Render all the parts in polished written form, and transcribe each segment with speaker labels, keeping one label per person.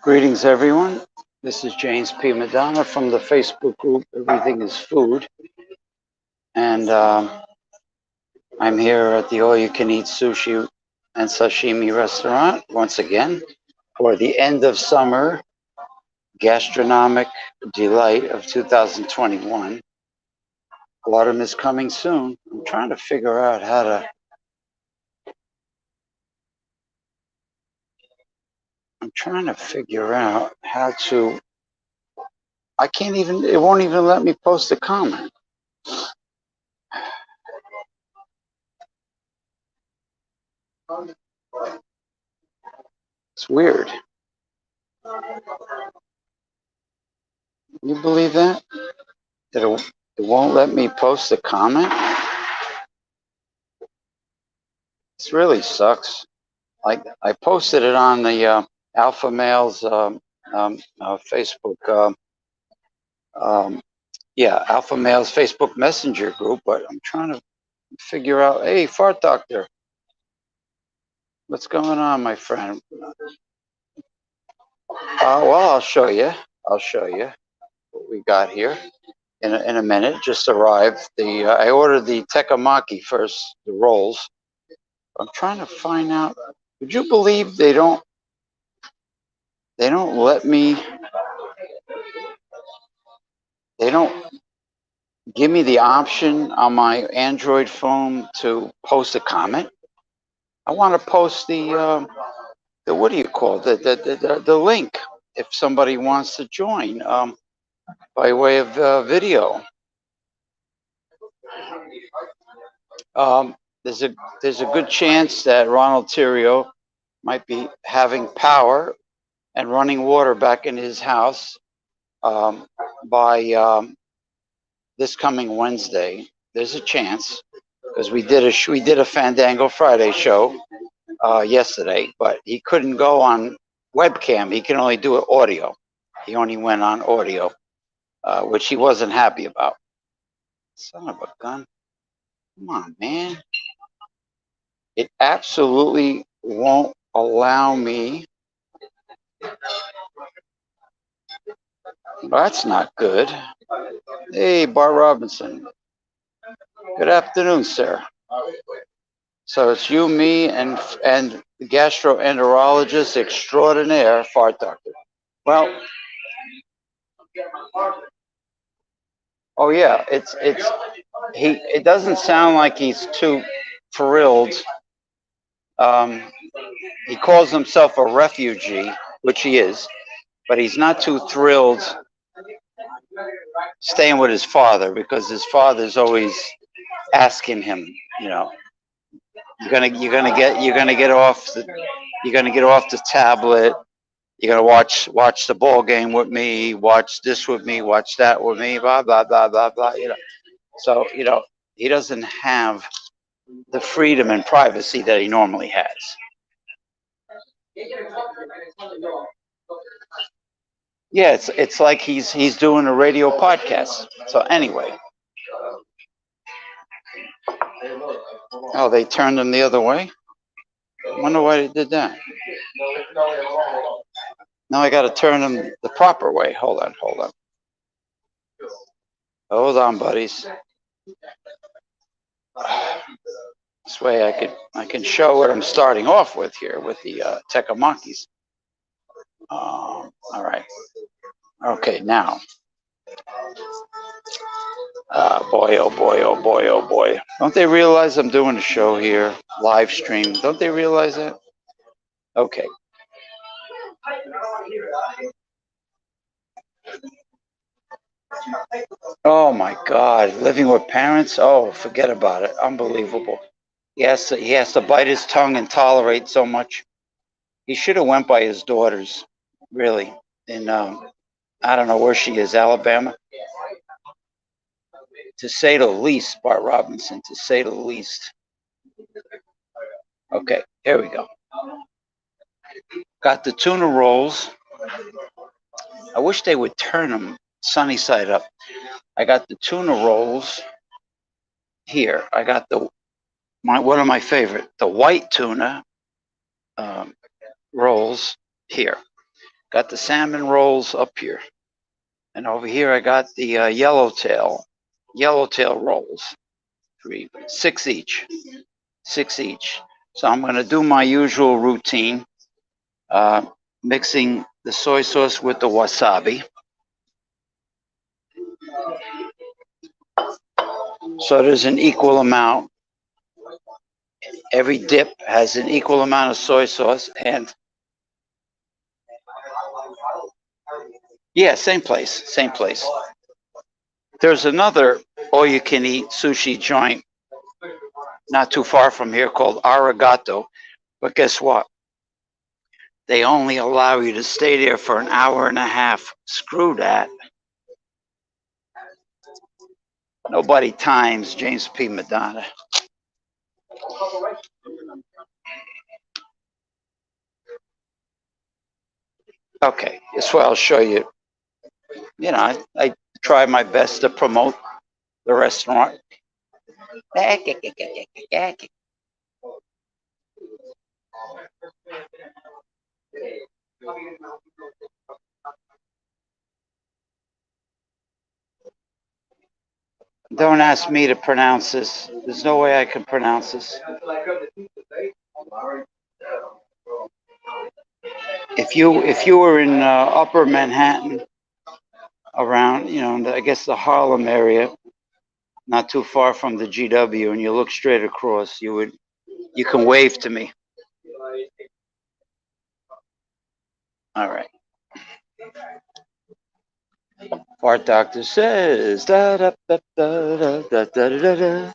Speaker 1: Greetings, everyone. This is James P. Madonna from the Facebook group Everything is Food. And I'm here at the All You Can Eat Sushi and Sashimi restaurant once again for the end of summer gastronomic delight of 2021. Autumn is coming soon. I'm trying to figure out how to. I can't even, it won't even let me post a comment. It's weird. You believe that? That it won't let me post a comment? This really sucks. Like, I posted it on the Alpha Males Facebook, Alpha Males Facebook Messenger group, but I'm trying to figure out, hey, Fart Doctor, what's going on, my friend? Well, I'll show you what we got here in a minute. Just arrived. I ordered the tekkemaki first, the rolls. I'm trying to find out. Would you believe they don't let me? They don't give me the option on my Android phone to post a comment. I want to post the what do you call it? The link if somebody wants to join by way of video. There's a good chance that Ronald Tirio might be having power and running water back in his house by this coming Wednesday. There's a chance because we did a Fandango Friday show yesterday, but he couldn't go on webcam. He can only do it audio. He only went on audio, which he wasn't happy about. Son of a gun. Come on, man. It absolutely won't allow me. That's not good. Hey, Bart Robinson. Good afternoon, sir. So it's you, me, and the gastroenterologist extraordinaire, Fart Doctor. Well, oh yeah, it doesn't sound like he's too thrilled. He calls himself a refugee, which he is, but he's not too thrilled staying with his father because his father's always asking him, you're gonna get off the tablet. You're gonna watch the ball game with me, watch this with me, watch that with me, blah blah blah blah blah. So he doesn't have the freedom and privacy that he normally has. Yeah, it's like he's doing a radio podcast. So anyway, oh, they turned him the other way. I wonder why they did that. Now I got to turn him the proper way. Hold on, buddies. This way I can show what I'm starting off with here with the tekkemakis. All right. Okay, now. Boy, oh boy, oh boy, oh boy. Don't they realize I'm doing a show here, live stream? Don't they realize that? Okay. Oh my God, living with parents? Oh, forget about it. Unbelievable. He has to bite his tongue and tolerate so much. He should have went by his daughters, really. In I don't know where she is, Alabama. To say the least, Bart Robinson, to say the least. Okay, here we go. Got the tuna rolls. I wish they would turn them sunny side up. I got the tuna rolls here. I got one of my favorite, the white tuna um, rolls here. Got the salmon rolls up here, and over here I got the yellowtail rolls. 6 each, 6 each. So I'm going to do my usual routine, uh, mixing the soy sauce with the wasabi. So there's an equal amount. Every dip has an equal amount of soy sauce, and yeah, same place, same place. There's another all-you-can-eat sushi joint not too far from here called Arigato, but guess what? They only allow you to stay there for an hour and a half. Screw that. Nobody times James P. Madonna. Okay, this way I'll show you. You know, I try my best to promote the restaurant. Don't ask me to pronounce this. There's no way I can pronounce this. If you were in Upper Manhattan, around I guess the Harlem area, not too far from the GW, and you look straight across, you can wave to me. All right. Part doctor says da da da da da da da da da.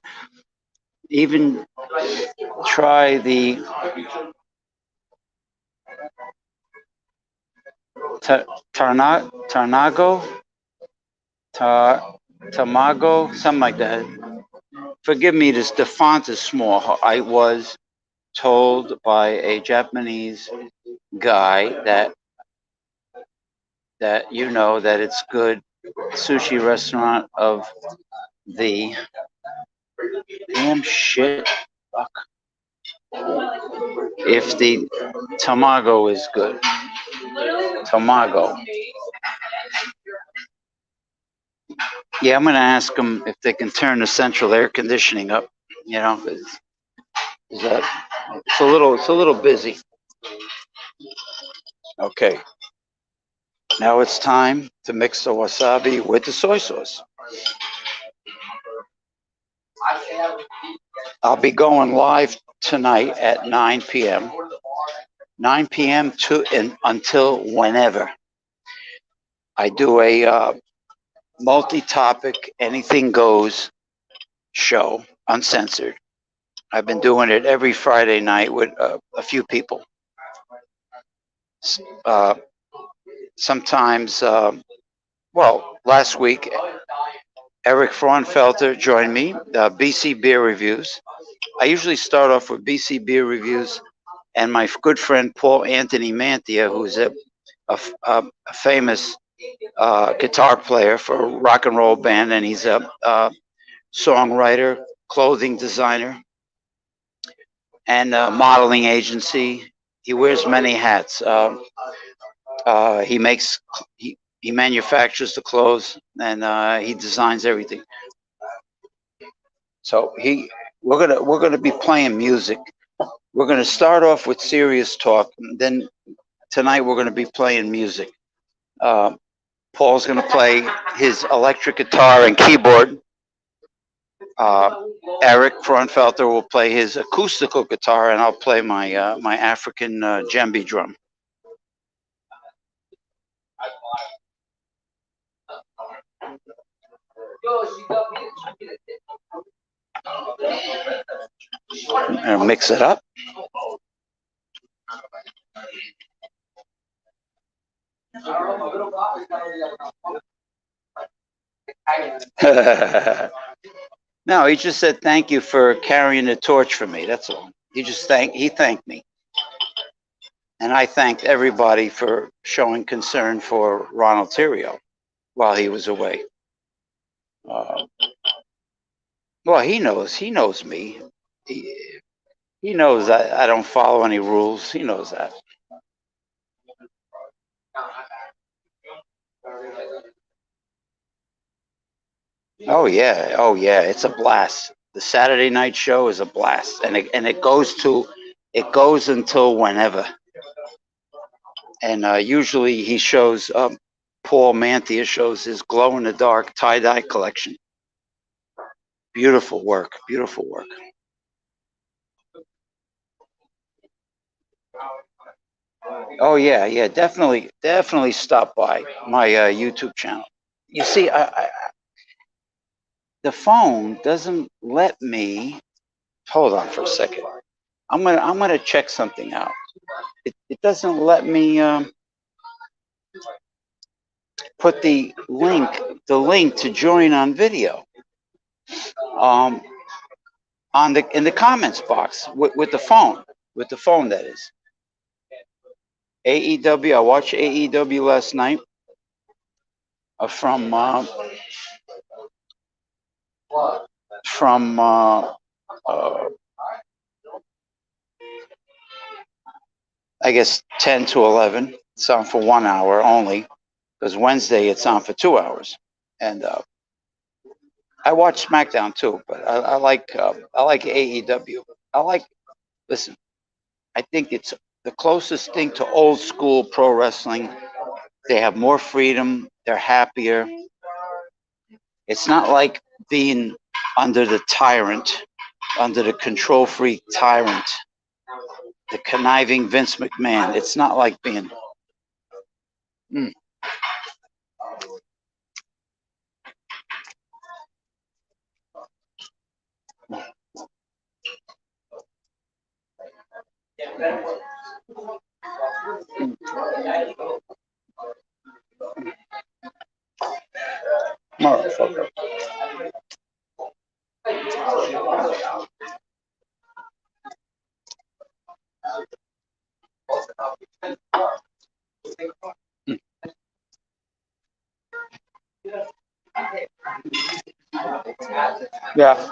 Speaker 1: Even try the Tarnago, Tamago, something like that. Forgive me, the font is small. I was told by a Japanese guy that that it's good sushi restaurant of the damn shit. Fuck. If the tamago is good, tamago. Yeah, I'm gonna ask them if they can turn the central air conditioning up. Is that it's a little busy. Okay, now it's time to mix the wasabi with the soy sauce. I'll be going live tonight at 9 p.m. 9 p.m. until whenever. I do a multi-topic, anything goes show, uncensored. I've been doing it every Friday night with a few people. Sometimes, last week, Eric Fraunfelter joined me, BC Beer Reviews. I usually start off with BC Beer Reviews and my good friend Paul Anthony Mantia, who's a famous guitar player for a rock and roll band, and he's a songwriter, clothing designer, and a modeling agency. He wears many hats. He manufactures the clothes, and he designs everything. So we're gonna be playing music. We're gonna start off with serious talk. Then tonight we're gonna be playing music. Paul's gonna play his electric guitar and keyboard. Eric Fraunfelter will play his acoustical guitar, and I'll play my African djembe drum. And mix it up. No, he just said thank you for carrying the torch for me. That's all. He thanked me, and I thanked everybody for showing concern for Ronald Theriot. while he was away. Well, he knows me. He knows I don't follow any rules. He knows that. Oh yeah, it's a blast. The Saturday night show is a blast, and it goes until whenever. And usually he shows Paul Manthea shows his glow in the dark tie dye collection. Beautiful work, beautiful work. Oh yeah, yeah, definitely stop by my YouTube channel. You see, the phone doesn't let me. Hold on for a second. I'm gonna check something out. It doesn't let me put the link to join on video um, on the in the comments box with the phone that is. AEW. I watched AEW last night from uh, I guess 10 to 11. It's on for 1 hour only because Wednesday it's on for 2 hours. And I watch SmackDown too, but I like AEW. I like listen. I think it's the closest thing to old school pro wrestling. They have more freedom. They're happier. It's not like being under the tyrant, under the control freak tyrant, the conniving Vince McMahon. It's not like being. Mm. Motherfucker. Yeah,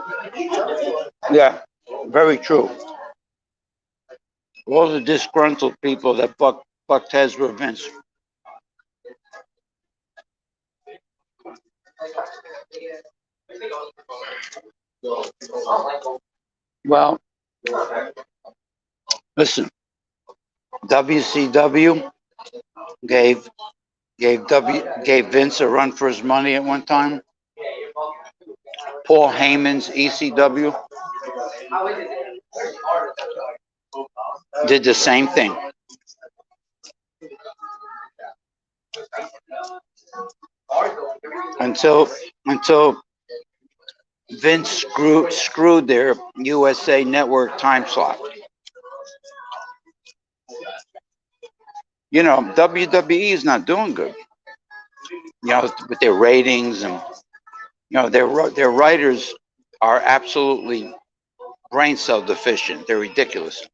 Speaker 1: yeah, very true. All the disgruntled people that bucked heads with Vince. Well, listen, WCW gave gave Vince a run for his money at one time. Paul Heyman's ECW did the same thing until Vince screwed their USA Network time slot. You know, WWE is not doing good. You know, with their ratings and their writers are absolutely brain cell deficient. They're ridiculous.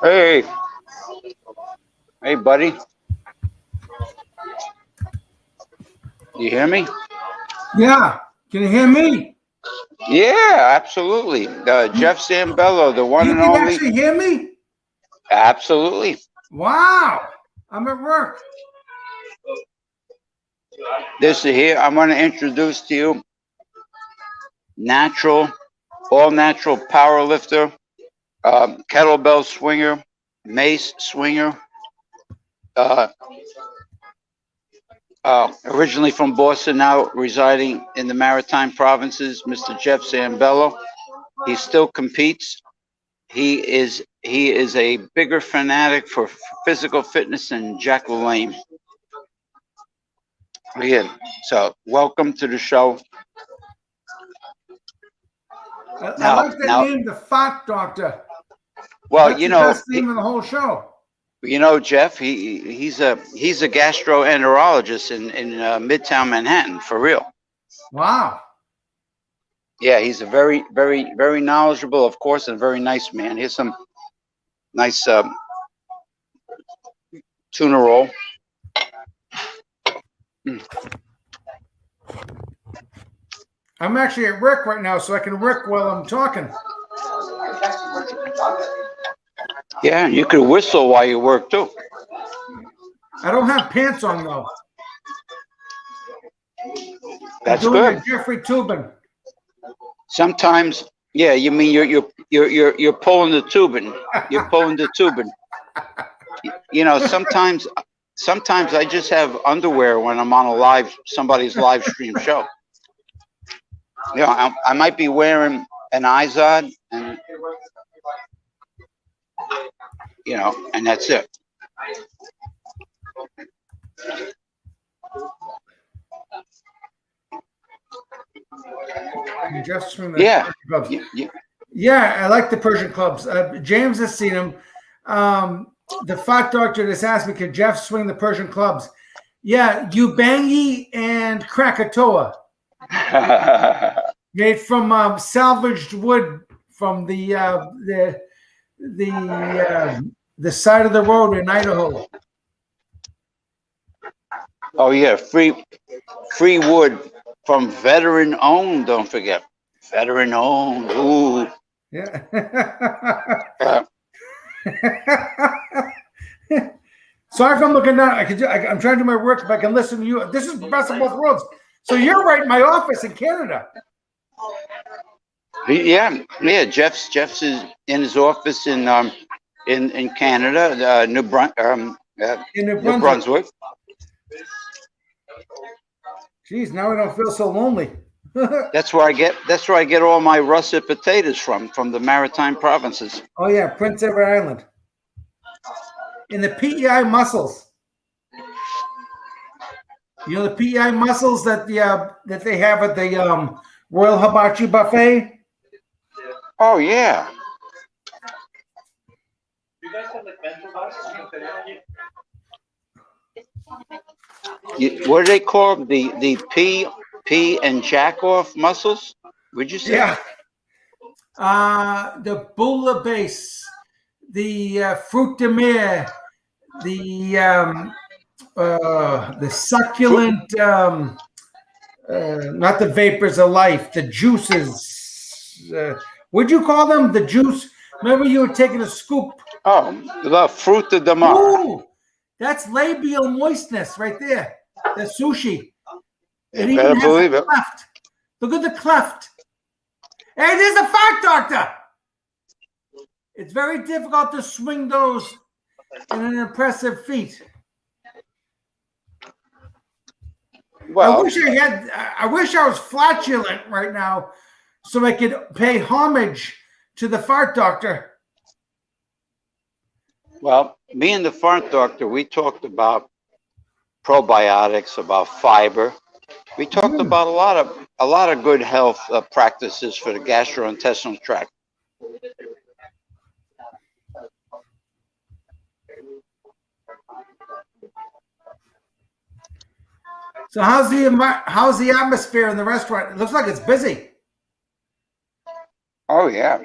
Speaker 1: Hey, hey, buddy, you hear me?
Speaker 2: Yeah. Can you hear me?
Speaker 1: Yeah, absolutely. Jeff Zambello, the one
Speaker 2: You
Speaker 1: and
Speaker 2: can
Speaker 1: only.
Speaker 2: actually hear me?
Speaker 1: Absolutely.
Speaker 2: Wow. I'm at work.
Speaker 1: This is here. I'm going to introduce to you all natural power lifter, kettlebell swinger, mace swinger, uh, originally from Boston, now residing in the Maritime Provinces, Mr. Jeff Zambello. He still competes. He is a bigger fanatic for physical fitness than Jack LaLanne. Again, so welcome to the show.
Speaker 2: I
Speaker 1: Now,
Speaker 2: like that
Speaker 1: now,
Speaker 2: name, the Fat Doctor.
Speaker 1: well,
Speaker 2: That's the best name in the whole show.
Speaker 1: Jeff, he's a gastroenterologist in Midtown Manhattan, for real.
Speaker 2: Wow.
Speaker 1: Yeah, he's a very, very, very knowledgeable, of course, and very nice man. Here's some nice tuna roll.
Speaker 2: I'm actually at work right now, so I can work while I'm talking.
Speaker 1: Yeah, you could whistle while you work too.
Speaker 2: I don't have pants on though.
Speaker 1: That's
Speaker 2: I'm doing
Speaker 1: good.
Speaker 2: a Jeffrey Tubin.
Speaker 1: Sometimes, yeah, you mean you're pulling the tubing. You're pulling the tubing. Sometimes I just have underwear when I'm on somebody's live stream show. I might be wearing an Izod and and that's it.
Speaker 2: Just from the
Speaker 1: Yeah.
Speaker 2: clubs. Yeah, I like the Persian clubs. James has seen them. The Fat Doctor just asked me, could Jeff swing the Persian clubs? Yeah, Ubangi and Krakatoa. Made from salvaged wood from the side of the road in Idaho.
Speaker 1: Oh yeah, free wood from veteran owned. Don't forget, veteran owned. Ooh.
Speaker 2: Yeah. Sorry if I'm looking down. I'm trying to do my work. If I can listen to you, this is the best of both worlds. So you're right in my office in Canada.
Speaker 1: Yeah. Jeff's is in his office in Canada, New Brunswick.
Speaker 2: Geez, now I don't feel so lonely.
Speaker 1: That's where I get all my russet potatoes from the maritime provinces.
Speaker 2: Oh yeah, Prince Edward Island. In the PEI mussels. You know the PEI mussels that they have at the Royal Hibachi Buffet?
Speaker 1: Oh yeah. What do they call them? The pea and jack off mussels? Would you say?
Speaker 2: Yeah. The Bula base, the fruit de mer, the succulent, not the vapors of life, the juices. What'd you call them? The juice. Remember you were taking a scoop.
Speaker 1: Oh, the fruit de mar.
Speaker 2: Ooh, that's labial moistness right there. The sushi. It
Speaker 1: You
Speaker 2: even
Speaker 1: better
Speaker 2: has
Speaker 1: believe
Speaker 2: a
Speaker 1: it.
Speaker 2: cleft. Look at the cleft. Hey, there's a Fat Doctor. It's very difficult to swing those in an impressive feat.
Speaker 1: Well,
Speaker 2: I wish I was flatulent right now so I could pay homage to the Fart Doctor.
Speaker 1: Well, me and the Fart Doctor, we talked about probiotics, about fiber. We talked about a lot of good health practices for the gastrointestinal tract.
Speaker 2: So how's the atmosphere in the restaurant? It looks like it's busy.
Speaker 1: Oh yeah.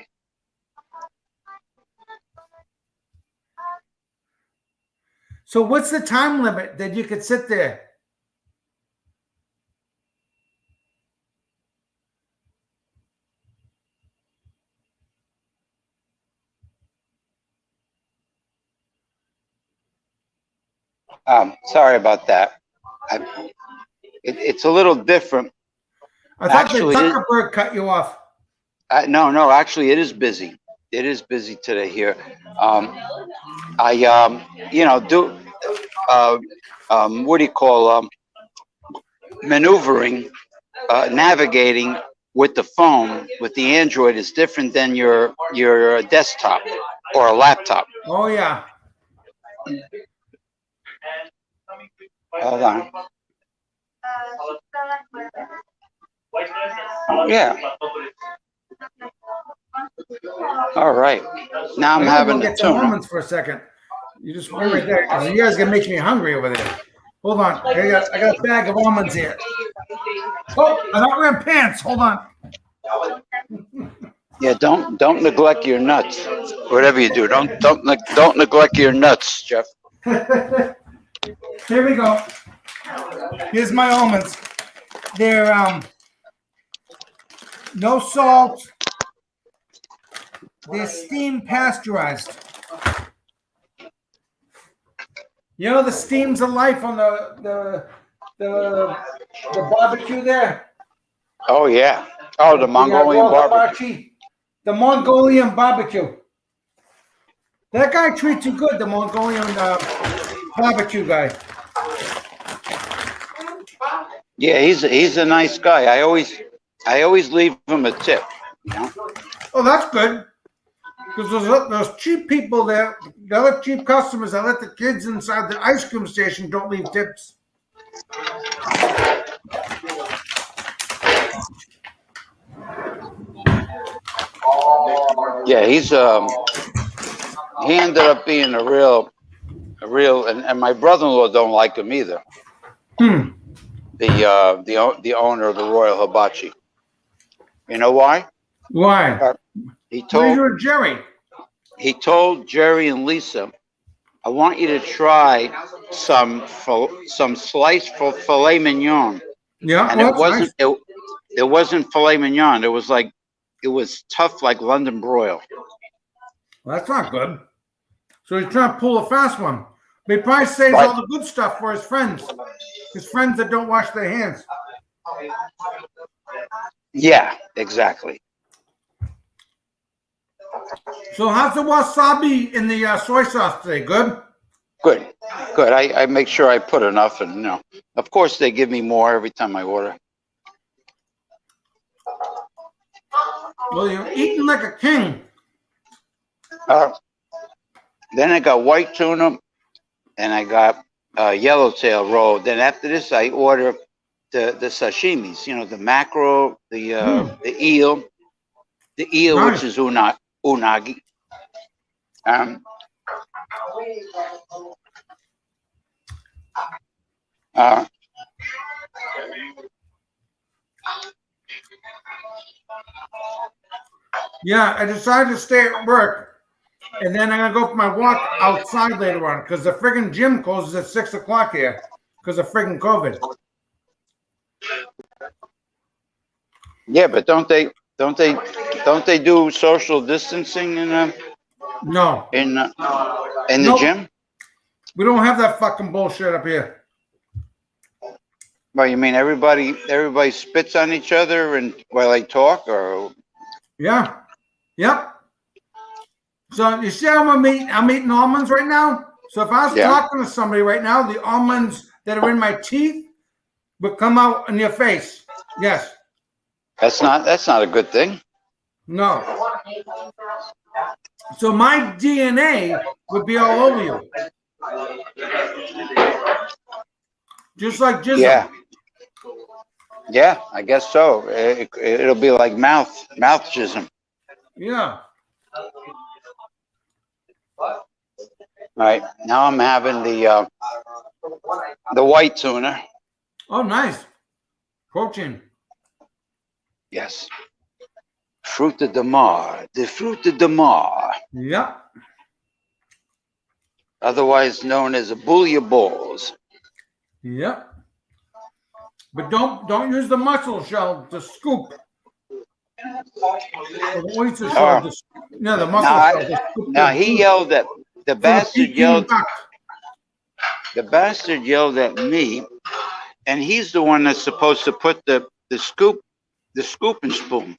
Speaker 2: So what's the time limit that you could sit there?
Speaker 1: Sorry about that. It's a little different.
Speaker 2: I thought the Zuckerberg cut you off.
Speaker 1: No, actually, it is busy. It is busy today here. I do what do you call maneuvering, navigating with the phone with the Android is different than your desktop or a laptop.
Speaker 2: Oh yeah.
Speaker 1: Hold on. Yeah. All right. Now I'm
Speaker 2: I gotta
Speaker 1: having
Speaker 2: go
Speaker 1: the
Speaker 2: get some
Speaker 1: tuna.
Speaker 2: almonds for a second. You just wait right there, because you guys gonna make me hungry over there. Hold on, I got a bag of almonds here. Oh, I'm not wearing pants. Hold on.
Speaker 1: Yeah, don't neglect your nuts. Whatever you do, don't neglect your nuts, Jeff.
Speaker 2: Here we go. Here's my almonds. They're no salt. They're steam pasteurized. You know the steams of life on the barbecue there.
Speaker 1: Oh yeah. Oh, the Mongolian barbecue.
Speaker 2: The Mongolian barbecue. That guy treats you good. The Mongolian barbecue guy.
Speaker 1: Yeah, he's a nice guy. I always leave him a tip. You know?
Speaker 2: Oh, that's good. Because those cheap people there, the other cheap customers that let the kids inside the ice cream station don't leave tips.
Speaker 1: Yeah, he ended up being a real, and my brother-in-law don't like him either. The owner of the Royal Hibachi. You know why?
Speaker 2: Why?
Speaker 1: He
Speaker 2: What are you
Speaker 1: told
Speaker 2: doing, Jerry?
Speaker 1: he told Jerry and Lisa, I want you to try some sliced filet mignon.
Speaker 2: Yeah,
Speaker 1: And
Speaker 2: well,
Speaker 1: it wasn't
Speaker 2: nice.
Speaker 1: it wasn't filet mignon. It was tough like London broil.
Speaker 2: Well, that's not good. So he's trying to pull a fast one. But he probably saves
Speaker 1: Right.
Speaker 2: all the good stuff for his friends that don't wash their hands.
Speaker 1: Yeah, exactly.
Speaker 2: So how's the wasabi in the soy sauce today? Good?
Speaker 1: Good. I make sure I put enough, and of course they give me more every time I order.
Speaker 2: Well, you're eating like a king.
Speaker 1: Then I got white tuna, and I got yellowtail roll. Then after this, I order the sashimis. The mackerel, the eel,
Speaker 2: Nice.
Speaker 1: which is unagi.
Speaker 2: Yeah, I decided to stay at work, and then I'm gonna go for my walk outside later on because the friggin' gym closes at 6 o'clock here because of friggin' COVID.
Speaker 1: Yeah, but don't they do social distancing
Speaker 2: No,
Speaker 1: in the
Speaker 2: Nope.
Speaker 1: gym?
Speaker 2: We don't have that fucking bullshit up here.
Speaker 1: Well, you mean everybody spits on each other and while they talk, or?
Speaker 2: Yeah. Yep. So you see how I'm eating almonds right now? So if I was talking to somebody right now, the almonds that are in my teeth would come out in your face. Yes.
Speaker 1: That's not a good thing.
Speaker 2: No. So my DNA would be all over you. Just like jism.
Speaker 1: Yeah. Yeah, I guess so. It'll be like mouth jism.
Speaker 2: Yeah.
Speaker 1: All right, now I'm having the white tuna.
Speaker 2: Oh, nice. Protein.
Speaker 1: Yes. Fruit de mar, the fruit de mar,
Speaker 2: Yep.
Speaker 1: otherwise known as a bouilla balls.
Speaker 2: Yep. But don't use the mussel shell to scoop. Or the oyster shell. The mussel shell.
Speaker 1: Now he yelled at the bastard yelled. The bastard yelled at me, and he's the one that's supposed to put the scooping spoon.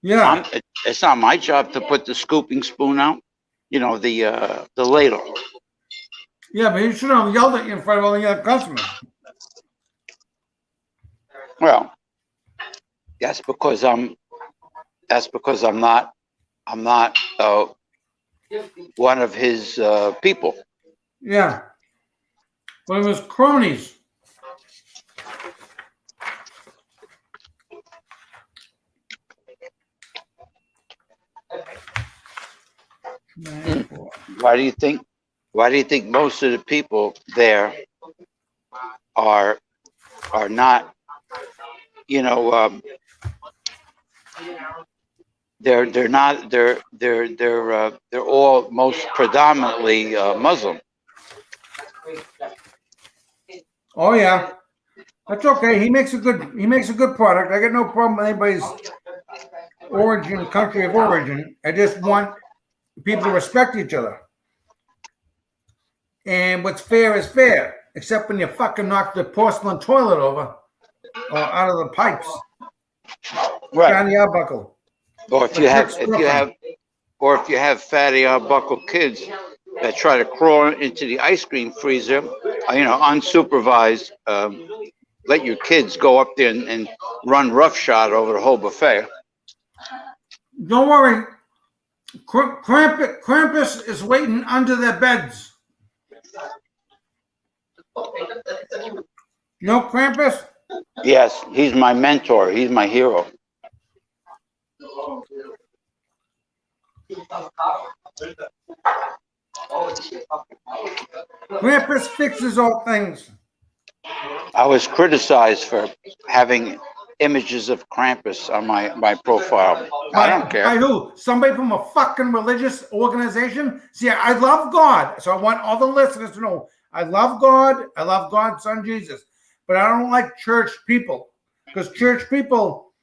Speaker 2: Yeah.
Speaker 1: It's not my job to put the scooping spoon out. The ladle.
Speaker 2: Yeah, but you shouldn't have yelled at you in front of all the other customers.
Speaker 1: Well, that's because I'm not one of his people.
Speaker 2: Yeah. Well, it was cronies. 9, 4.
Speaker 1: Why do you think? Why do you think most of the people there are not? You know, they're not they're all most predominantly Muslim.
Speaker 2: Oh yeah, that's okay. He makes a good product. I got no problem with anybody's origin, country of origin. I just want people to respect each other. And what's fair is fair, except when you fucking knock the porcelain toilet over or out of the pipes.
Speaker 1: Right.
Speaker 2: Johnny Arbuckle.
Speaker 1: Or if you have fatty Arbuckle kids that try to crawl into the ice cream freezer, unsupervised, let your kids go up there and run roughshod over the whole buffet.
Speaker 2: Don't worry. Krampus is waiting under their beds. You know Krampus?
Speaker 1: Yes, he's my mentor. He's my hero.
Speaker 2: Krampus fixes all things.
Speaker 1: I was criticized for having images of Krampus on my profile. I don't care.
Speaker 2: By who? Somebody from a fucking religious organization? See, I love God, so I want all the listeners to know I love God. I love God's son Jesus, but I don't like church people because church people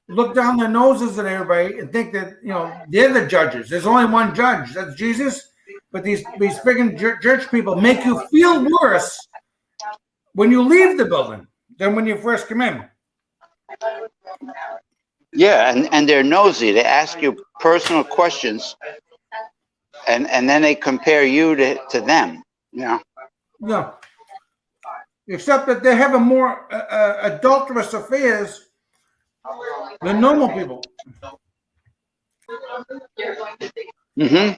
Speaker 2: look down their noses at everybody and think that they're the judges. There's only one judge, that's Jesus. But these freaking church people make you feel worse when you leave the building than when you first come in.
Speaker 1: Yeah, and they're nosy. They ask you personal questions, and then they compare you to them.
Speaker 2: Yeah. Except that they have a more adulterous affairs than normal people.
Speaker 1: Mm-hmm.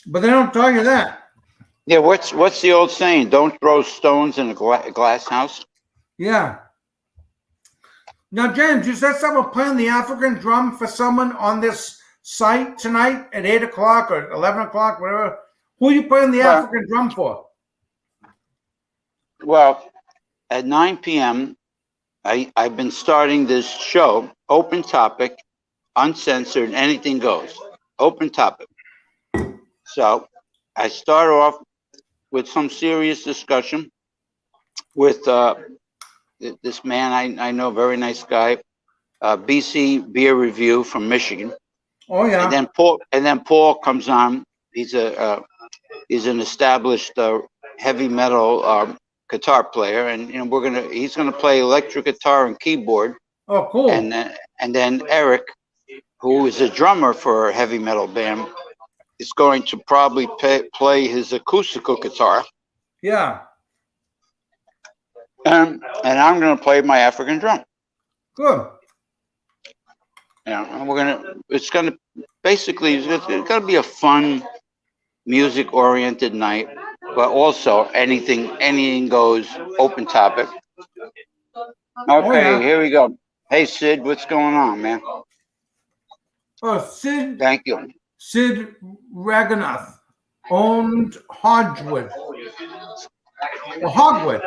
Speaker 2: But they don't tell you that.
Speaker 1: Yeah, what's the old saying? Don't throw stones in a glass house.
Speaker 2: Yeah. Now, James, you said someone playing the African drum for someone on this site tonight at 8 o'clock or 11 o'clock, whatever. Who are you playing the African drum for?
Speaker 1: Well, at 9 p.m., I've been starting this show, open topic, uncensored, anything goes. Open topic. So I start off with some serious discussion with this man I know, very nice guy, BC Beer Review from Michigan.
Speaker 2: Oh yeah.
Speaker 1: And then Paul comes on. He's an established heavy metal guitar player, and he's gonna play electric guitar and keyboard.
Speaker 2: Oh, cool.
Speaker 1: And then Eric, who is a drummer for a heavy metal band, is going to probably play his acoustical guitar.
Speaker 2: Yeah.
Speaker 1: And I'm going to play my African drum.
Speaker 2: Good.
Speaker 1: Yeah, and it's going to be a fun, music-oriented night, but also anything goes, open topic. Okay, Here we go. Hey, Sid, what's going on, man?
Speaker 2: Oh, Sid.
Speaker 1: Thank you.
Speaker 2: Sid Raganath owned Hodgewood. Or Hogwood.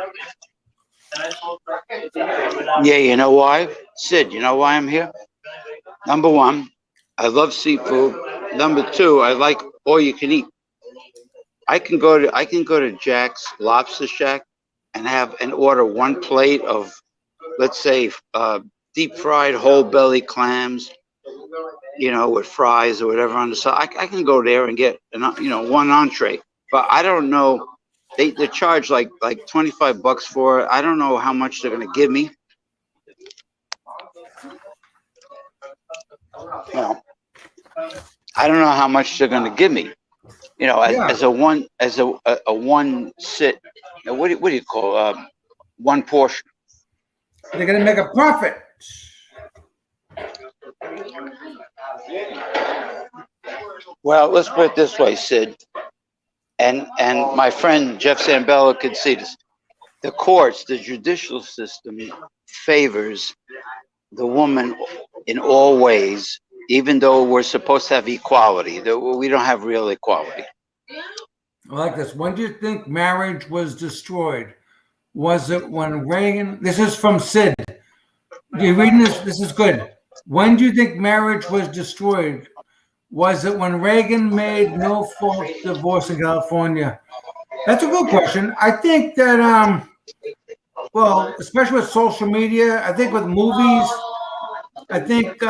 Speaker 1: Yeah, you know why? Sid, you know why I'm here? Number one, I love seafood. Number two, I like all you can eat. I can go to Jack's Lobster Shack and order one plate of, let's say, deep fried whole belly clams, with fries or whatever on the side. I can go there and get one entree, but I don't know. They charge like $25 for it. I don't know how much they're gonna give me. I don't know how much they're gonna give me. As a one sit. What do you call one portion?
Speaker 2: They're gonna make a profit.
Speaker 1: Well, let's put it this way, Sid, and my friend Jeff Zambella could see this. The courts, the judicial system favors the woman in all ways, even though we're supposed to have equality. We don't have real equality.
Speaker 2: I like this. When do you think marriage was destroyed? Was it when Reagan? This is from Sid. You reading this? This is good. When do you think marriage was destroyed? Was it when Reagan made no-fault divorce in California? That's a good question. I think that, well, especially with social media, I think with movies, I think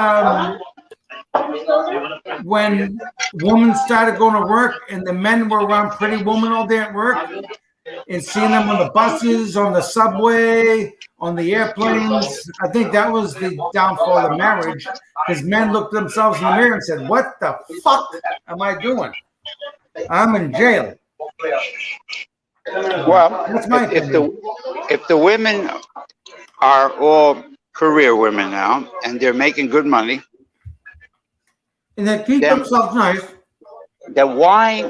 Speaker 2: when women started going to work and the men were around Pretty Woman all day at work and seeing them on the buses, on the subway, on the airplanes, I think that was the downfall of marriage because men looked at themselves in the mirror and said, what the fuck am I doing? I'm in jail.
Speaker 1: Well, if the women are all career women now and they're making good money,
Speaker 2: and they keep themselves nice,
Speaker 1: then why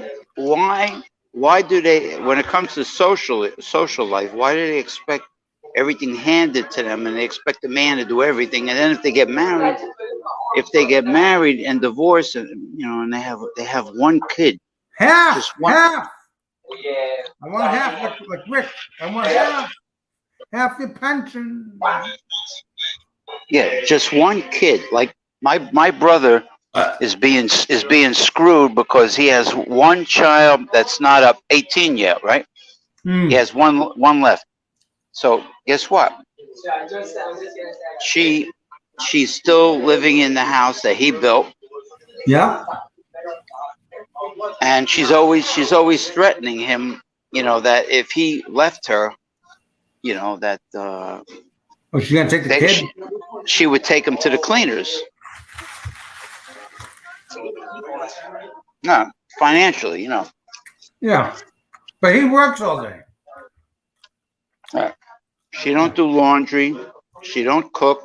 Speaker 1: do they, when it comes to social life, why do they expect everything handed to them and they expect the man to do everything? And then if they get married and divorce, and and they have one kid,
Speaker 2: half. I want half like Rick. I want half your pension.
Speaker 1: Yeah, just one kid. Like my brother is being screwed because he has one child that's not up 18 yet, right? He has one left. So guess what? She's still living in the house that he built.
Speaker 2: Yeah.
Speaker 1: And she's always threatening him, that if he left her, that
Speaker 2: she's gonna take the kid?
Speaker 1: She would take him to the cleaners. No, financially,
Speaker 2: Yeah, but he works all day.
Speaker 1: She don't do laundry. She don't cook.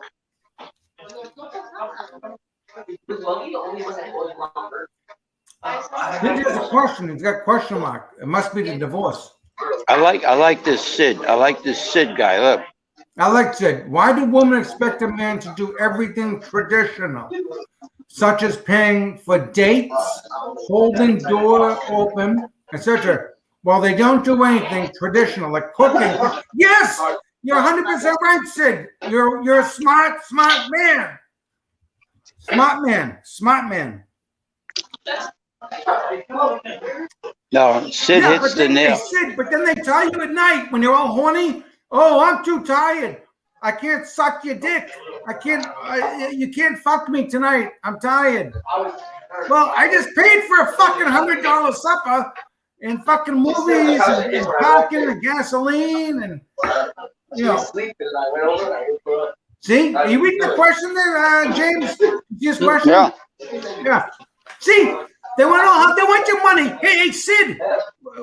Speaker 2: Here's a question. It's got a question mark. It must be the divorce.
Speaker 1: I like this Sid. I like this Sid guy. Look.
Speaker 2: I like Sid. Why do women expect a man to do everything traditional, such as paying for dates, holding door open, etc., while they don't do anything traditional like cooking? Yes, you're 100% right, Sid. You're a smart man. Smart man.
Speaker 1: No, Sid hits the nail.
Speaker 2: But then they tell you at night when you're all horny, oh, I'm too tired. I can't suck your dick. I can't. You can't fuck me tonight. I'm tired. Well, I just paid for a fucking $100 supper and fucking movies and parking and gasoline and See, you read the question there, James? This question? Yeah. See, they want your money. Hey, Sid,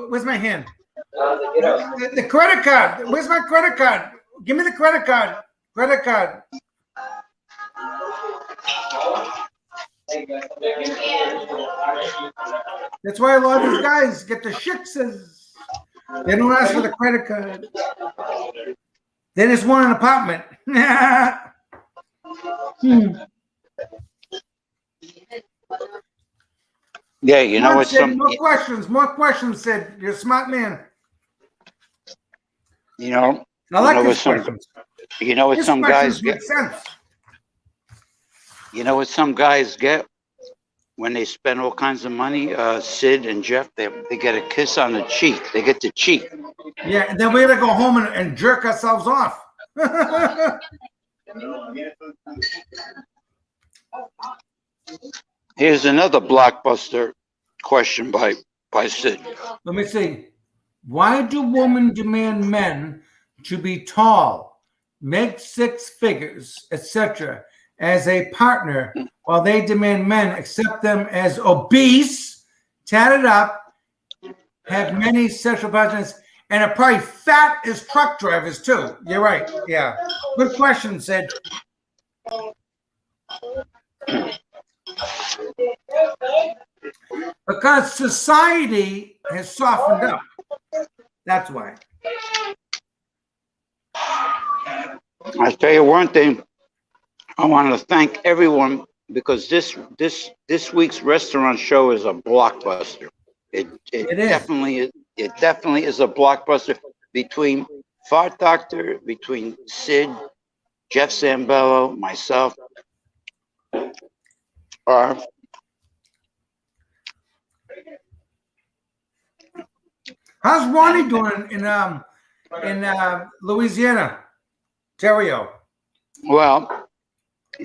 Speaker 2: where's my hand? The credit card. Where's my credit card? Give me the credit card. Credit card. That's why a lot of these guys get the shixes. They don't ask for the credit card. They just want an apartment.
Speaker 1: Yeah, you know what?
Speaker 2: More questions, Sid. You're a smart man.
Speaker 1: I
Speaker 2: like these questions.
Speaker 1: You know what some guys get? You know what some guys get when they spend all kinds of money? Sid and Jeff, they get a kiss on the cheek. They get the cheek.
Speaker 2: Yeah, and then we gotta go home and jerk ourselves off.
Speaker 1: Here's another blockbuster question by Sid.
Speaker 2: Let me see. Why do women demand men to be tall, make six figures, etc., as a partner, while they demand men accept them as obese, tatted up, have many sexual partners, and are probably fat as truck drivers too? You're right. Yeah. Good question, Sid. Because society has softened up. That's why.
Speaker 1: I tell you one thing. I want to thank everyone because this week's restaurant show is a blockbuster.
Speaker 2: It is.
Speaker 1: It definitely is a blockbuster between Fart Doctor, between Sid, Jeff Zambello, myself.
Speaker 2: How's Ronnie doing in Louisiana, Ontario?
Speaker 1: Well,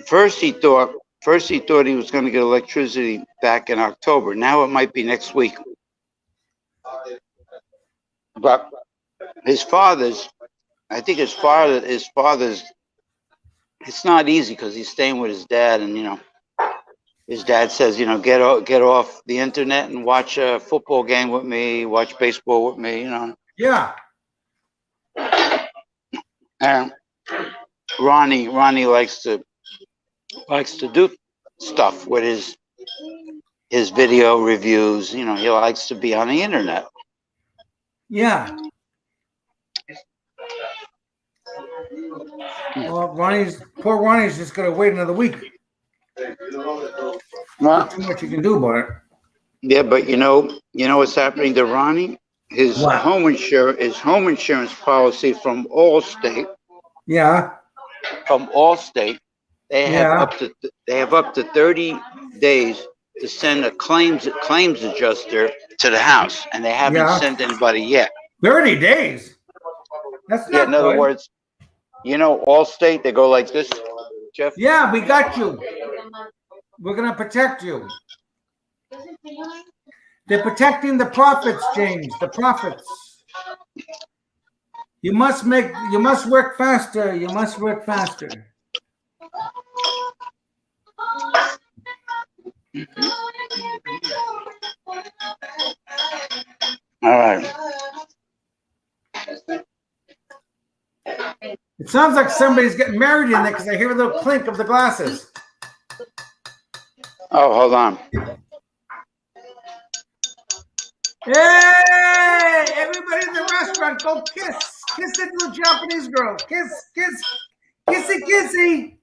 Speaker 1: first he thought he was going to get electricity back in October. Now it might be next week. But his father's, I think his father's, it's not easy because he's staying with his dad, and his dad says, get off the internet and watch a football game with me, watch baseball with me,
Speaker 2: Yeah.
Speaker 1: And Ronnie likes to do stuff with his video reviews. He likes to be on the internet.
Speaker 2: Yeah. Well, poor Ronnie's just gonna wait another week.
Speaker 1: Well,
Speaker 2: Not too much you can do about it.
Speaker 1: Yeah, but you know what's happening to Ronnie? His
Speaker 2: What?
Speaker 1: home insurance policy from Allstate.
Speaker 2: Yeah.
Speaker 1: From Allstate, they have
Speaker 2: Yeah.
Speaker 1: up to 30 days to send a claims adjuster to the house, and they haven't sent anybody yet.
Speaker 2: 30 days. That's not
Speaker 1: In other
Speaker 2: good.
Speaker 1: words, Allstate, they go like this, Jeff.
Speaker 2: Yeah, we got you. We're gonna protect you. They're protecting the profits, James. The profits. You must work faster. You must work faster.
Speaker 1: All right.
Speaker 2: It sounds like somebody's getting married in there because I hear a little clink of the glasses.
Speaker 1: Oh, hold on.
Speaker 2: Hey, everybody in the restaurant, go kiss. Kiss that little Japanese girl. Kiss, kiss, kissy, kissy.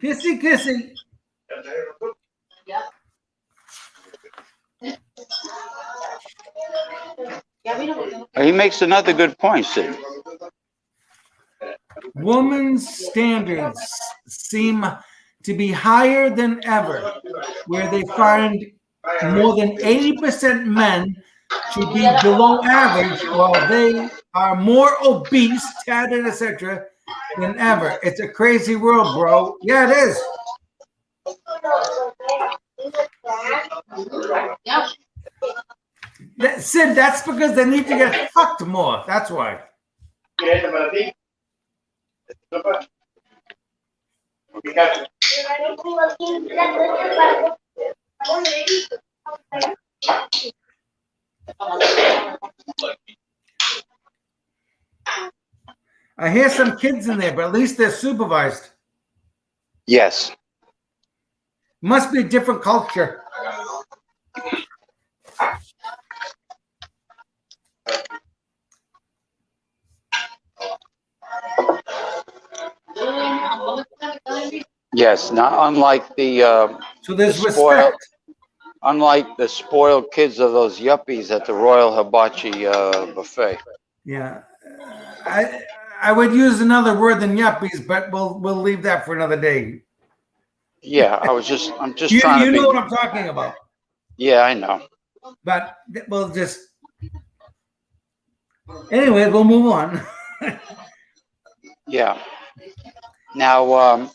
Speaker 2: Kissy, kissy.
Speaker 1: He makes another good point, Sid.
Speaker 2: Women's standards seem to be higher than ever, where they find more than 80% men to be below average, while they are more obese, tatted, etc., than ever. It's a crazy world, bro. Yeah, it is. Sid, that's because they need to get fucked more. That's why. I hear some kids in there, but at least they're supervised.
Speaker 1: Yes.
Speaker 2: Must be a different culture.
Speaker 1: Yes, not unlike the
Speaker 2: So there's
Speaker 1: spoiled,
Speaker 2: respect.
Speaker 1: unlike the spoiled kids of those yuppies at the Royal Hibachi buffet.
Speaker 2: Yeah, I would use another word than yuppies, but we'll leave that for another day.
Speaker 1: Yeah, I'm just
Speaker 2: You
Speaker 1: trying to be.
Speaker 2: know what I'm talking about.
Speaker 1: Yeah, I know.
Speaker 2: But we'll just anyway. We'll move on.
Speaker 1: Yeah. Now,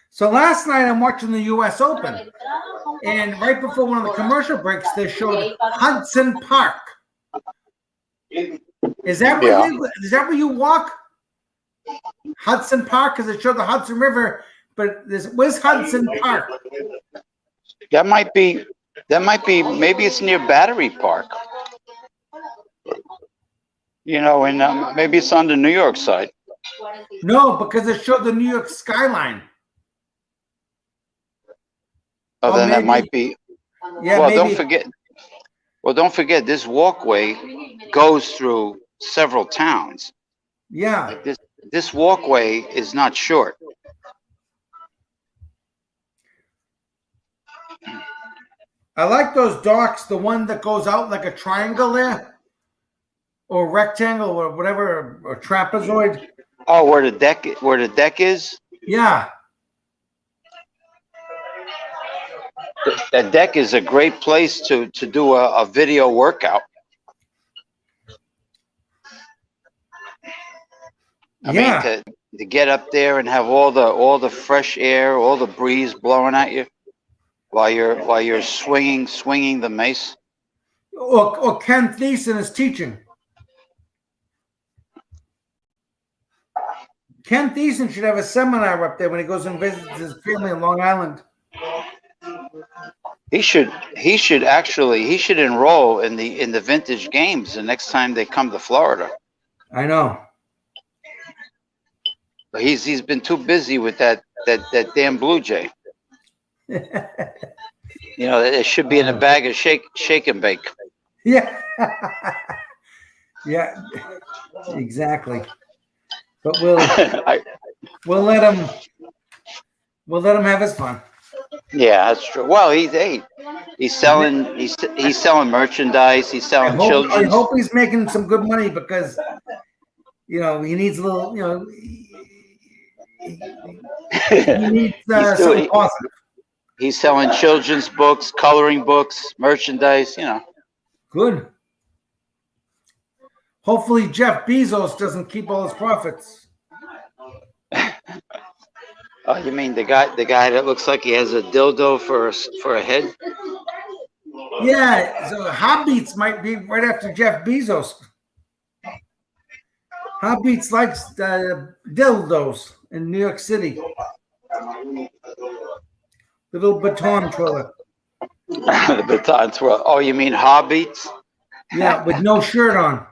Speaker 2: So last night I'm watching the U.S. Open, and right before one of the commercial breaks, they showed Hudson Park. Is that where you walk? Hudson Park, because it showed the Hudson River, but where's Hudson Park?
Speaker 1: that might be. Maybe it's near Battery Park. And maybe it's on the New York side.
Speaker 2: No, because it showed the New York skyline.
Speaker 1: Oh, then that might be.
Speaker 2: Yeah,
Speaker 1: Well,
Speaker 2: maybe.
Speaker 1: don't forget. This walkway goes through several towns.
Speaker 2: Yeah.
Speaker 1: this walkway is not short.
Speaker 2: I like those docks, the one that goes out like a triangle there, or rectangle, or whatever, or trapezoid.
Speaker 1: Oh, where the deck is?
Speaker 2: Yeah.
Speaker 1: The deck is a great place to do a video workout. I mean, to get up there and have all the fresh air, all the breeze blowing at you while you're swinging the mace.
Speaker 2: Or Ken Thiessen is teaching. Ken Thiessen should have a seminar up there when he goes and visits his family in Long Island.
Speaker 1: He should enroll in the vintage games the next time they come to Florida.
Speaker 2: I know.
Speaker 1: But he's been too busy with that damn Blue Jay. You know, it should be in a bag of shake and bake.
Speaker 2: Yeah. Yeah. Exactly. But we'll let him have his fun.
Speaker 1: Yeah, that's true. Well, he's selling merchandise. He's selling children.
Speaker 2: I hope he's making some good money because he needs a little. He needs something positive.
Speaker 1: He's selling children's books, coloring books, merchandise.
Speaker 2: Good. Hopefully, Jeff Bezos doesn't keep all his profits.
Speaker 1: Oh, you mean the guy that looks like he has a dildo for a head?
Speaker 2: Yeah, so Hobbeats might be right after Jeff Bezos. Hobbeats likes dildos in New York City. The little baton twirler.
Speaker 1: The baton twirler. Oh, you mean Hobbeats?
Speaker 2: Yeah, with no shirt on.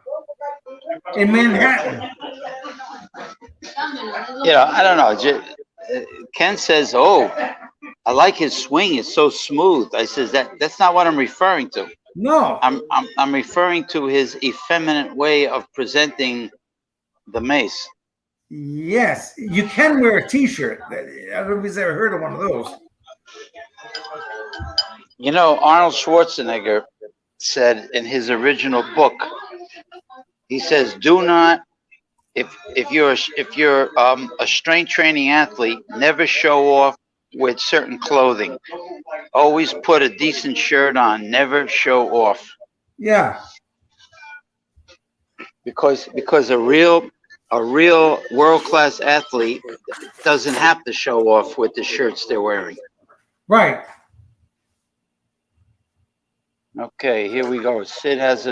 Speaker 2: In Manhattan.
Speaker 1: I don't know. Ken says, "Oh, I like his swing. It's so smooth." I says that's not what I'm referring to.
Speaker 2: No,
Speaker 1: I'm referring to his effeminate way of presenting the mace.
Speaker 2: Yes, you can wear a T-shirt. I don't know if you've ever heard of one of those.
Speaker 1: Arnold Schwarzenegger said in his original book, he says, "Do not, if you're a strength training athlete, never show off with certain clothing. Always put a decent shirt on. Never show off."
Speaker 2: Yeah,
Speaker 1: because a real world-class athlete doesn't have to show off with the shirts they're wearing.
Speaker 2: Right.
Speaker 1: Okay, here we go. Sid has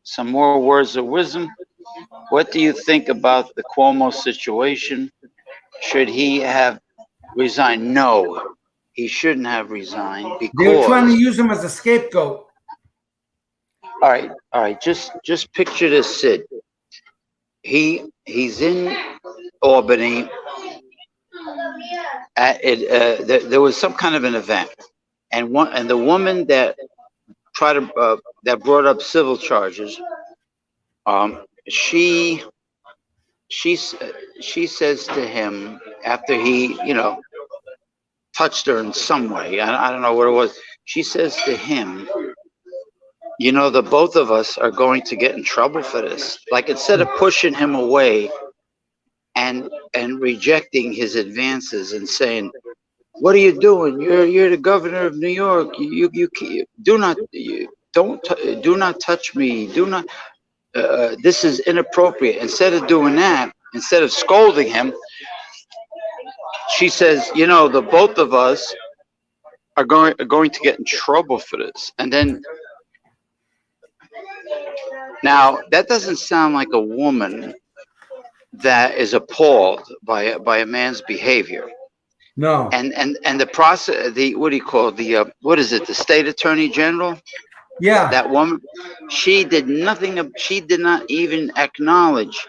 Speaker 1: some more words of wisdom. What do you think about the Cuomo situation? Should he have resigned? No, he shouldn't have resigned because
Speaker 2: they're trying to use him as a scapegoat.
Speaker 1: All right. Just picture this, Sid. He's in Albany. There was some kind of an event, and the woman that that brought up civil charges, she says to him after he touched her in some way, I don't know what it was, she says to him, the both of us are going to get in trouble for this. Like, instead of pushing him away and rejecting his advances and saying, "What are you doing? You're the governor of New York. You do not touch me. Do not. This is inappropriate." Instead of doing that, instead of scolding him, she says, "The both of us are going to get in trouble for this." And then, now that doesn't sound like a woman that is appalled by a man's behavior.
Speaker 2: No.
Speaker 1: And the process, what do you call it? What is it? The state attorney general?
Speaker 2: Yeah.
Speaker 1: That woman, she did nothing. She did not even acknowledge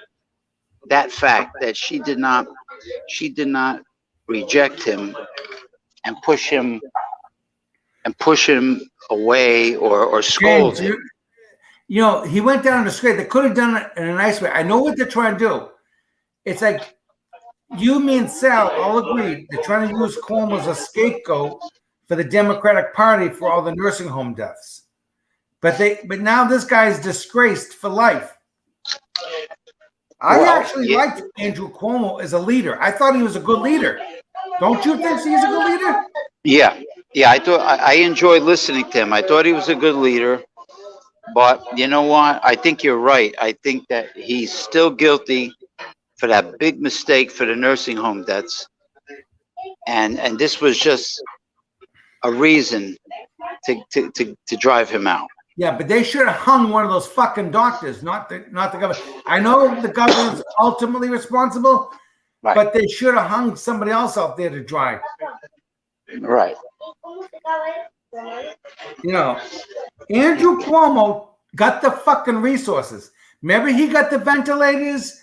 Speaker 1: that fact, that she did not reject him and push him away or scold him.
Speaker 2: He went down the street. They could have done it in a nice way. I know what they're trying to do. it's like you, me, and Sal all agreed they're trying to use Cuomo as a scapegoat for the Democratic Party for all the nursing home deaths. But now this guy's disgraced for life. I actually liked Andrew Cuomo as a leader. I thought he was a good leader. Don't you think he's a good leader?
Speaker 1: Yeah, I thought I enjoyed listening to him. I thought he was a good leader, but you know what? I think you're right. I think that he's still guilty for that big mistake for the nursing home deaths, and this was just a reason to drive him out.
Speaker 2: Yeah, but they should have hung one of those fucking doctors, not the government. I know the government's ultimately responsible,
Speaker 1: Right.
Speaker 2: But they should have hung somebody else out there to dry.
Speaker 1: Right.
Speaker 2: You know, Andrew Cuomo got the fucking resources. Remember, he got the ventilators,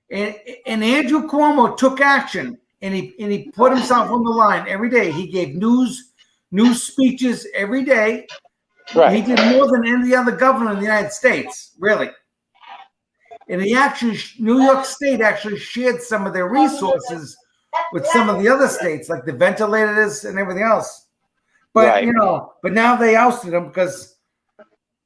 Speaker 2: and Andrew Cuomo took action, and he put himself on the line every day. He gave news speeches every day.
Speaker 1: Right.
Speaker 2: He did more than any other governor in the United States, really. And New York State actually shared some of their resources with some of the other states, like the ventilators and everything else. But,
Speaker 1: Right.
Speaker 2: you know, but now they ousted him because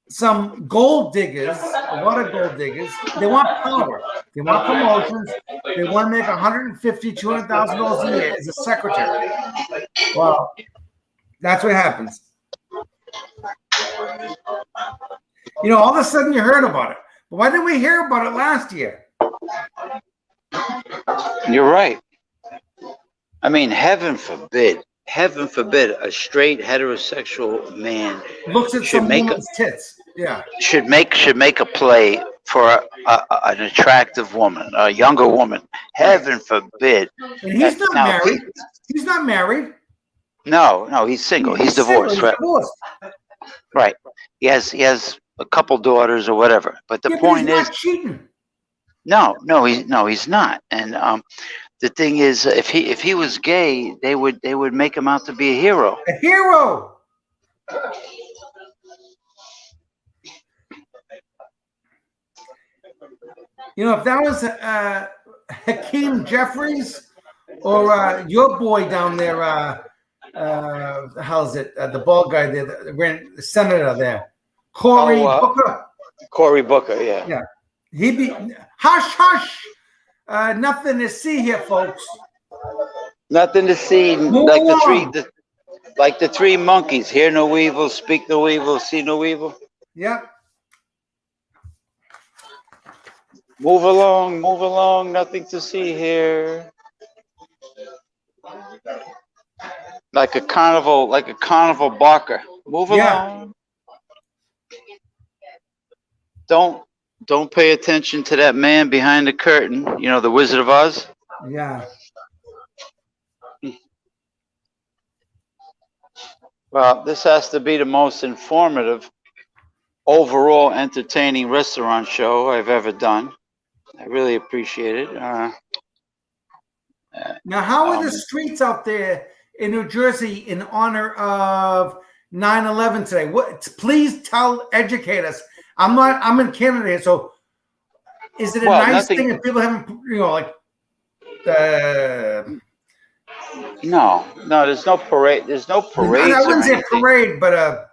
Speaker 2: some gold diggers, a lot of gold diggers, they want power. They want promotions. They want to make $150,000, $200,000 a year as a secretary. Well, that's what happens. You know, all of a sudden you heard about it. But why didn't we hear about it last year?
Speaker 1: You're right. I mean, heaven forbid, a straight heterosexual man
Speaker 2: Looks at
Speaker 1: should
Speaker 2: some
Speaker 1: make
Speaker 2: woman's tits. Yeah.
Speaker 1: should make a play for an attractive woman, a younger woman. Heaven forbid.
Speaker 2: And he's not
Speaker 1: Now,
Speaker 2: married. He's not married.
Speaker 1: No, he's single. He's divorced,
Speaker 2: single.
Speaker 1: right?
Speaker 2: He's divorced.
Speaker 1: Right. He has a couple daughters or whatever. But the point
Speaker 2: he's
Speaker 1: is,
Speaker 2: not cheating.
Speaker 1: no, he's not. And the thing is, if he was gay, they would make him out to be a hero.
Speaker 2: A hero. You know, if that was Hakeem Jeffries or your boy down there, how's it? The bald guy there, the senator there, Cory Booker.
Speaker 1: Cory Booker, yeah.
Speaker 2: Yeah, he'd be hush. Nothing to see here, folks.
Speaker 1: Nothing to see. Like the three monkeys. Hear no evil, speak no evil, see no evil.
Speaker 2: Yeah.
Speaker 1: Move along, nothing to see here. Like a carnival barker. Move along. Don't pay attention to that man behind the curtain. You know, the Wizard of Oz.
Speaker 2: Yeah.
Speaker 1: Well, this has to be the most informative, overall entertaining restaurant show I've ever done. I really appreciate it.
Speaker 2: Now, how are the streets out there in New Jersey in honor of 9/11 today? Please educate us. I'm in Canada here, so is it a nice thing if people haven't, like?
Speaker 1: No, there's no parade. There's no parades.
Speaker 2: I wouldn't say parade, but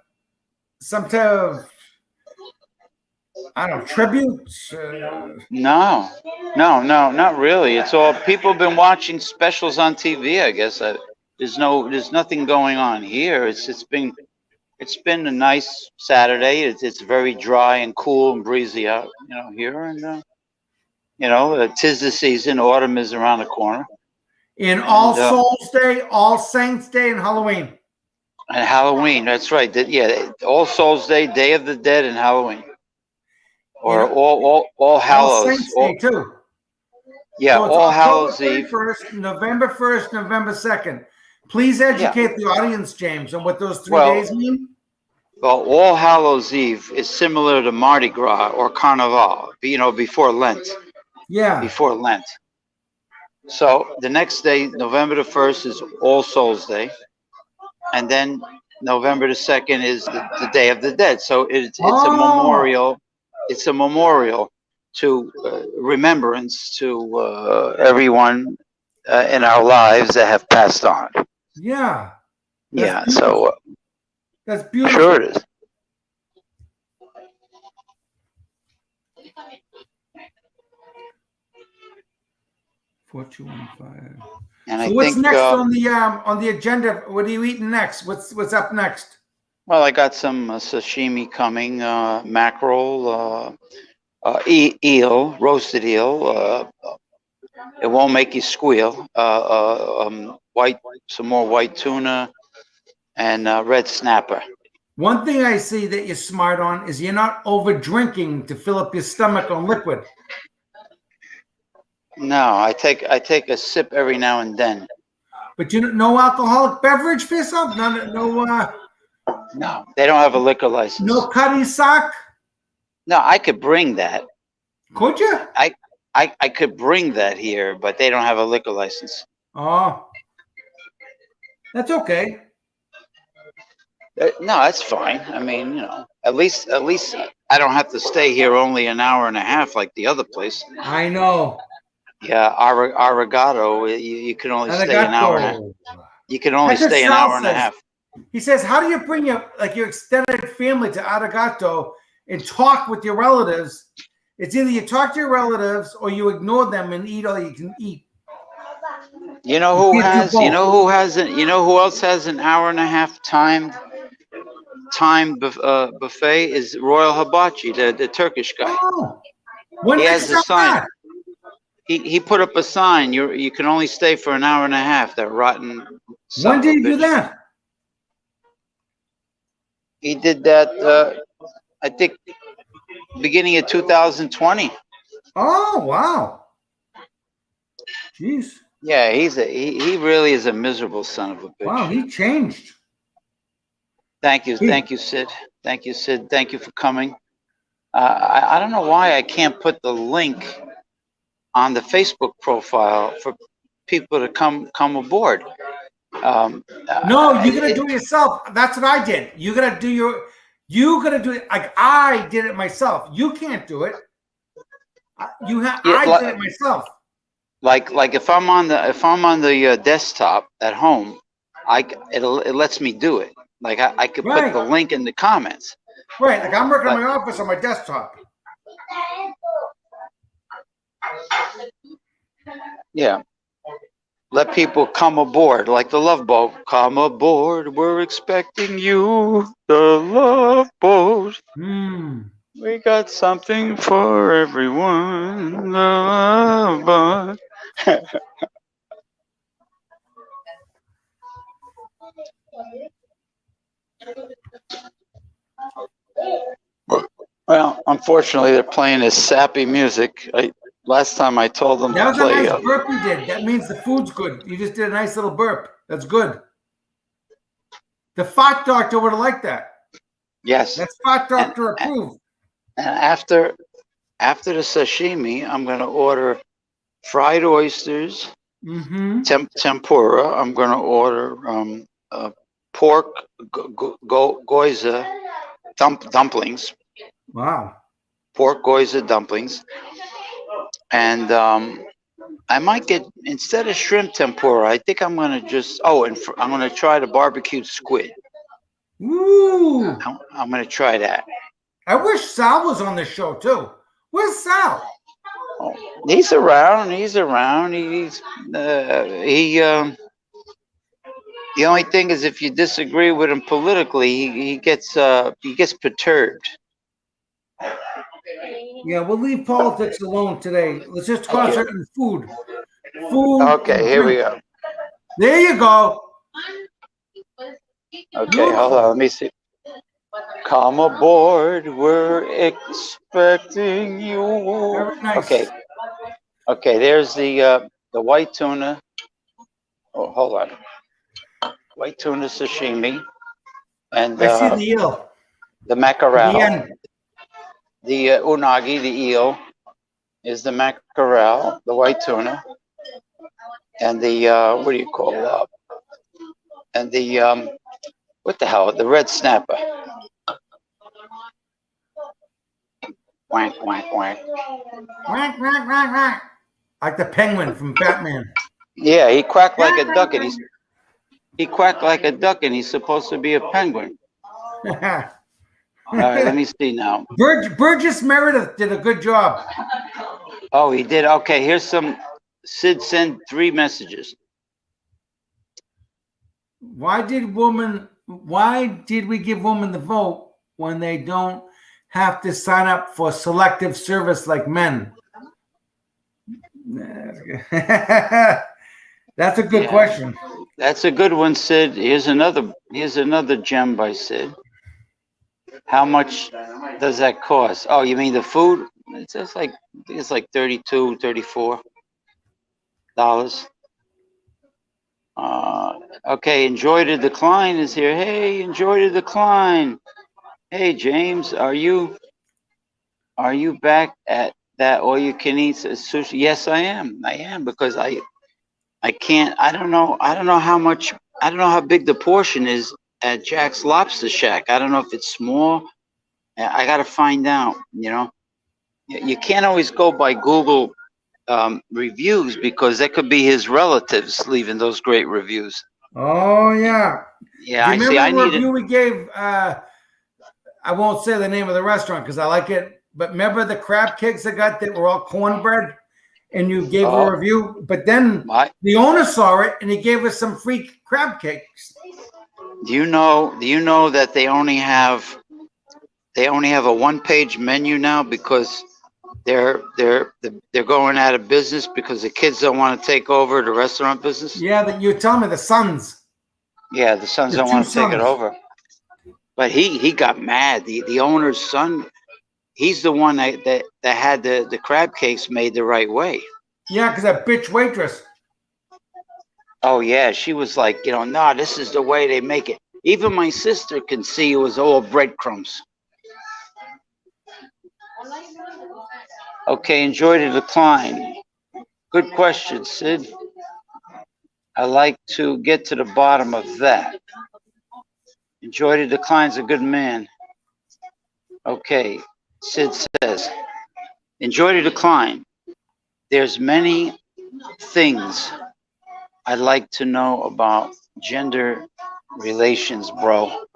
Speaker 2: some type of, I don't know, tribute.
Speaker 1: No, not really. It's all people have been watching specials on TV. I guess there's nothing going on here. It's been a nice Saturday. It's very dry and cool and breezy out, here, and 'tis the season. Autumn is around the corner.
Speaker 2: In All Souls Day, All Saints Day, and Halloween.
Speaker 1: And Halloween, that's right. All Souls Day, Day of the Dead, and Halloween. Or all Hallows.
Speaker 2: All Saints Day too.
Speaker 1: Yeah,
Speaker 2: so
Speaker 1: All Hallows Eve.
Speaker 2: November 1st, November 2nd. Please educate the audience, James, on what those 3 days mean.
Speaker 1: Well, All Hallows Eve is similar to Mardi Gras or Carnival, before Lent.
Speaker 2: Yeah.
Speaker 1: Before Lent. So the next day, November the 1st, is All Souls Day. And then November the 2nd is the Day of the Dead. So it's a memorial. It's a memorial to remembrance to everyone in our lives that have passed on.
Speaker 2: Yeah. That's
Speaker 1: Yeah,
Speaker 2: beautiful.
Speaker 1: so
Speaker 2: That's beautiful.
Speaker 1: sure it is.
Speaker 2: $4,215.
Speaker 1: And
Speaker 2: So
Speaker 1: I
Speaker 2: what's
Speaker 1: think,
Speaker 2: next on the agenda? What are you eating next? What's up next?
Speaker 1: well, I got some sashimi coming, mackerel, eel, roasted eel. It won't make you squeal. Some more white tuna, and red snapper.
Speaker 2: One thing I see that you're smart on is you're not over drinking to fill up your stomach on liquid.
Speaker 1: No, I take a sip every now and then.
Speaker 2: But no alcoholic beverage for yourself?
Speaker 1: No, they don't have a liquor license.
Speaker 2: No cutty sock?
Speaker 1: No, I could bring that.
Speaker 2: Could you?
Speaker 1: I could bring that here, but they don't have a liquor license.
Speaker 2: Oh, that's okay.
Speaker 1: No, that's fine. I mean, at least I don't have to stay here only an hour and a half like the other place.
Speaker 2: I know.
Speaker 1: Yeah, Arigato, you can only stay an hour and a half. You can only stay an hour and a half.
Speaker 2: He says, how do you bring your extended family to Arigato and talk with your relatives? It's either you talk to your relatives or you ignore them and eat all you can eat.
Speaker 1: You know who has? You know who has it? You know who else has an hour and a half timed buffet is Royal Hibachi, the Turkish guy.
Speaker 2: Oh, when
Speaker 1: he
Speaker 2: did
Speaker 1: has a sign. He put up a sign. You can only stay for an hour and a half. That rotten.
Speaker 2: When did he do that?
Speaker 1: He did that. I think beginning of 2020.
Speaker 2: Oh wow! Jeez.
Speaker 1: Yeah, he really is a miserable son of a bitch.
Speaker 2: Wow, he changed.
Speaker 1: Thank you, Sid. Thank you, Sid. Thank you for coming. I don't know why I can't put the link on the Facebook profile for people to come aboard.
Speaker 2: No, you're gonna do it yourself. That's what I did. You gotta do it like I did it myself. You can't do it. I did it myself.
Speaker 1: Like if I'm on the desktop at home, it lets me do it. Like I could put the link in the comments.
Speaker 2: Right, like I'm working in my office on my desktop.
Speaker 1: Yeah. Let people come aboard, like the Love Boat. Come aboard, we're expecting you. The Love Boat. We got something for everyone. The Love Boat. Well, unfortunately, they're playing this sappy music. Last time I told them
Speaker 2: that
Speaker 1: to play.
Speaker 2: That was a nice burp you did. That means the food's good. You just did a nice little burp. That's good. The fart doctor would have liked that.
Speaker 1: Yes.
Speaker 2: That's fart doctor approved.
Speaker 1: And after the sashimi, I'm going to order fried oysters, tempura. I'm going to order pork goiza dumplings.
Speaker 2: Wow.
Speaker 1: Pork goiza dumplings. And I might get, instead of shrimp tempura, I think I'm going to just, I'm going to try the barbecued squid.
Speaker 2: Ooh.
Speaker 1: I'm going to try that.
Speaker 2: I wish Sal was on this show too. Where's Sal?
Speaker 1: Oh, he's around. The only thing is, if you disagree with him politically, he gets perturbed.
Speaker 2: Yeah, we'll leave politics alone today. Let's just concentrate on food.
Speaker 1: Okay, here we go.
Speaker 2: There you go.
Speaker 1: Okay, hold on. Let me see. Come aboard. We're expecting you.
Speaker 2: Very nice.
Speaker 1: Okay. There's the white tuna. Oh, hold on. White tuna sashimi, and
Speaker 2: I see the eel.
Speaker 1: The mackerel. The unagi, the eel, is the mackerel, the white tuna, and the what do you call it? And the what the hell? The red snapper. Wank. quack, quack.
Speaker 2: Quack, quack, quack, quack. Like the penguin from Batman.
Speaker 1: Yeah, he quacked like a duck, and he quacked like a duck, and he's supposed to be a penguin. All right, let me see now.
Speaker 2: Burgess Meredith did a good job.
Speaker 1: Oh, he did. Okay, here's some. Sid sent 3 messages.
Speaker 2: Why did we give women the vote when they don't have to sign up for selective service like men? That's a good question.
Speaker 1: That's a good one, Sid. Here's another gem by Sid. How much does that cost? Oh, you mean the food? It's like $32, $34. Okay, enjoy the decline is here. Hey, enjoy the decline. Hey, James, are you back at that all you can eat sushi? Yes, I am because I can't. I don't know how much. I don't know how big the portion is at Jack's Lobster Shack. I don't know if it's small. I got to find out. You can't always go by Google reviews because that could be his relatives leaving those great reviews.
Speaker 2: Oh yeah.
Speaker 1: Yeah,
Speaker 2: Do you remember the review we gave? I won't say the name of the restaurant because I like it. But remember the crab cakes that were all cornbread, and you gave a review. But then the owner saw it and he gave us some free crab cakes.
Speaker 1: Do you know that they only have a 1-page menu now because they're going out of business because the kids don't want to take over the restaurant business?
Speaker 2: Yeah, you tell me the sons.
Speaker 1: Yeah, the sons don't want to take it over. But he got mad. The owner's son, he's the one that had the crab cakes made the right way.
Speaker 2: Yeah, because that bitch waitress.
Speaker 1: Oh yeah, she was like, no, this is the way they make it. Even my sister can see it was all breadcrumbs. Okay, enjoy the decline. Good question, Sid. I like to get to the bottom of that. Enjoy the decline's a good man. Okay, Sid says, enjoy the decline. There's many things I'd like to know about gender relations, bro.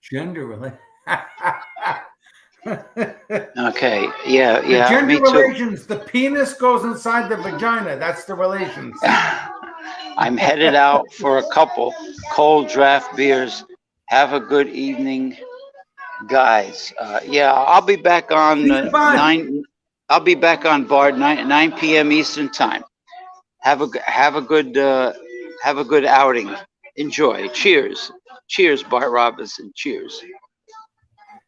Speaker 2: Gender relations.
Speaker 1: Okay, yeah,
Speaker 2: the gender
Speaker 1: me
Speaker 2: relations.
Speaker 1: too.
Speaker 2: The penis goes inside the vagina. That's the relations.
Speaker 1: I'm headed out for a couple cold draft beers. Have a good evening, guys. I'll be back on 9. I'll be back on Bard 9 p.m. Eastern time. Have a good outing. Enjoy. Cheers, Bart Robinson. Cheers.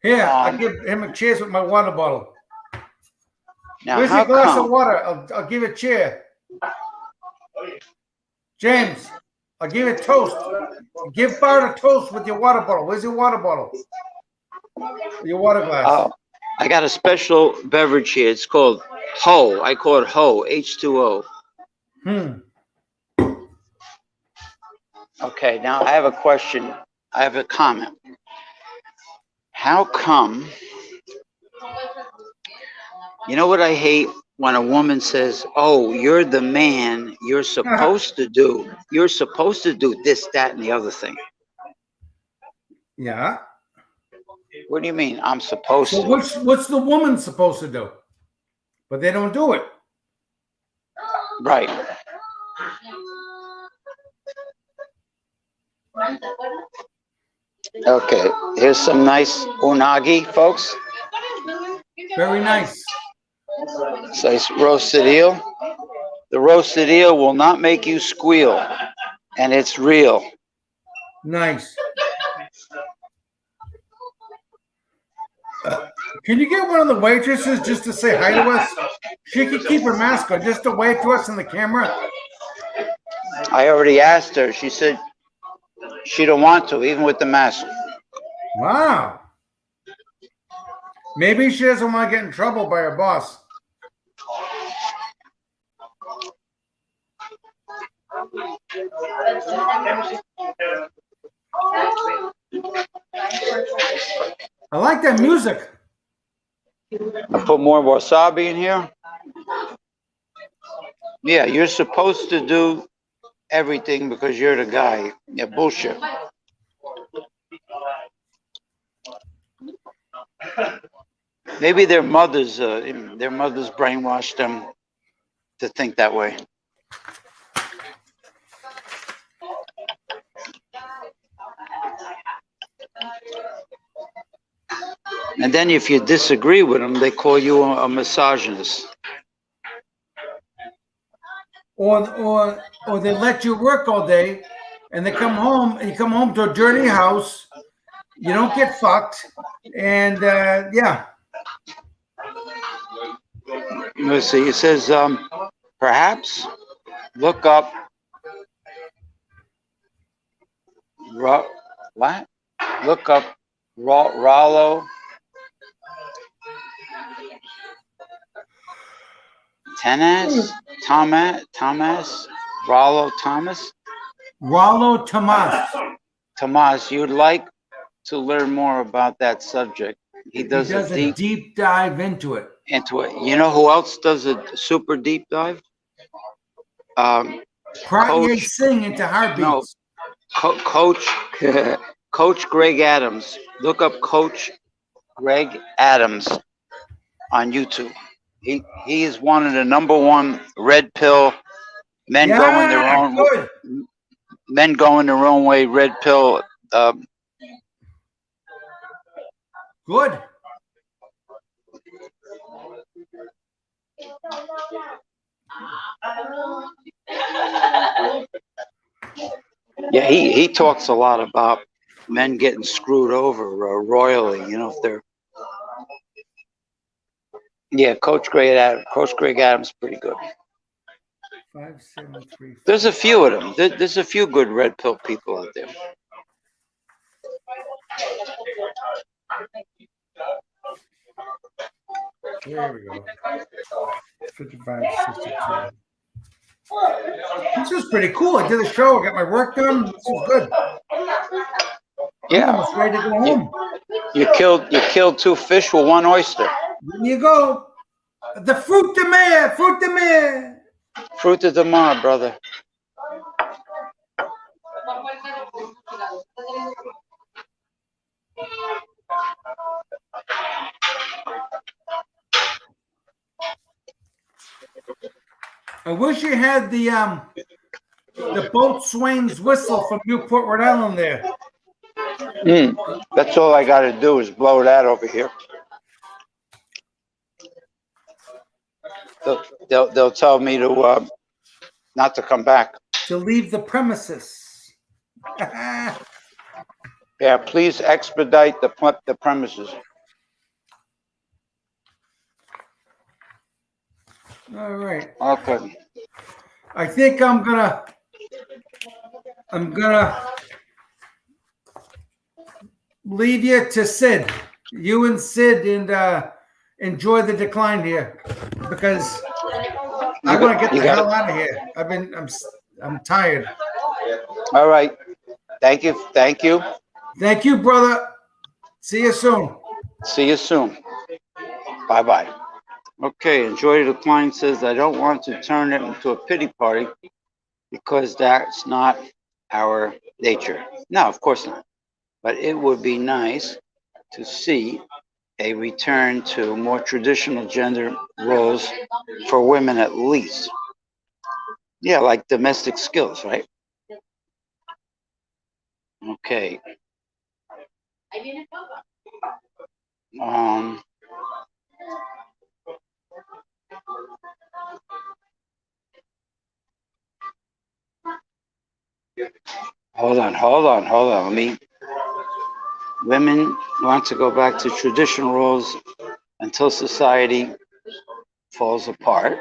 Speaker 2: Here, I'll give him a cheers with my water bottle.
Speaker 1: Now,
Speaker 2: where's your glass of water? I'll give it cheer. James, I'll give it toast. Give Bart a toast with your water bottle. Where's your water bottle? Your water glass.
Speaker 1: I got a special beverage here. It's called Ho. I call it Ho, H2O. Okay, now I have a question. I have a comment. How come, you know what I hate? When a woman says, oh, you're the man, you're supposed to do this, that, and the other thing.
Speaker 2: Yeah.
Speaker 1: What do you mean, I'm supposed to?
Speaker 2: What's the woman supposed to do? But they don't do it.
Speaker 1: Right. Okay, here's some nice unagi, folks.
Speaker 2: Very nice.
Speaker 1: Nice roasted eel. The roasted eel will not make you squeal, and it's real.
Speaker 2: Nice. Can you get one of the waitresses just to say hi to us? She could keep her mask on just to wave to us in the camera.
Speaker 1: I already asked her. She said she don't want to, even with the mask.
Speaker 2: Wow. Maybe she doesn't want to get in trouble by her boss. I like that music.
Speaker 1: I put more wasabi in here. Yeah, you're supposed to do everything because you're the guy. Yeah, bullshit. Maybe their mothers brainwashed them to think that way. And then if you disagree with them, they call you a misogynist.
Speaker 2: Or they let you work all day, and they come home, and you come home to a dirty house. You don't get fucked, and yeah.
Speaker 1: Let's see. It says perhaps look up what? Look up Rollo Thomas Rollo Tomas. You'd like to learn more about that subject. He does
Speaker 2: a deep dive into it.
Speaker 1: You know who else does a super deep dive?
Speaker 2: Coach Singh into heartbeats.
Speaker 1: No, Coach Greg Adams. Look up Coach Greg Adams on YouTube. He is one of the #1 red pill men going their own way. Red pill.
Speaker 2: Good.
Speaker 1: Yeah, he talks a lot about men getting screwed over royally. You know, if they're Coach Greg Adams, pretty good.
Speaker 2: 573.
Speaker 1: There's a few of them. There's a few good red pill people out there.
Speaker 2: There we go. 5562. This was pretty cool. I did a show. I got my work done. This was good.
Speaker 1: Yeah.
Speaker 2: I'm almost ready to go home.
Speaker 1: You killed 2 fish with 1 oyster.
Speaker 2: There you go. The fruit de mer. Fruit de mer.
Speaker 1: Fruit of the mar, brother.
Speaker 2: I wish you had the boatswain's whistle from Newport, Rhode Island there.
Speaker 1: That's all I got to do is blow that over here. They'll tell me to not to come back.
Speaker 2: To leave the premises.
Speaker 1: Yeah, please expedite the premises.
Speaker 2: All right.
Speaker 1: Okay.
Speaker 2: I think I'm gonna leave you to Sid. You and Sid, and enjoy the decline here, because I want to get the hell out of here. I'm tired.
Speaker 1: All right. Thank you.
Speaker 2: Thank you, brother. See you soon.
Speaker 1: Bye-bye. Okay, Enjoy the Decline says, I don't want to turn it into a pity party because that's not our nature. No, of course not. But it would be nice to see a return to more traditional gender roles for women at least. Yeah, like domestic skills, right? Okay. Hold on. Women want to go back to traditional roles until society falls apart.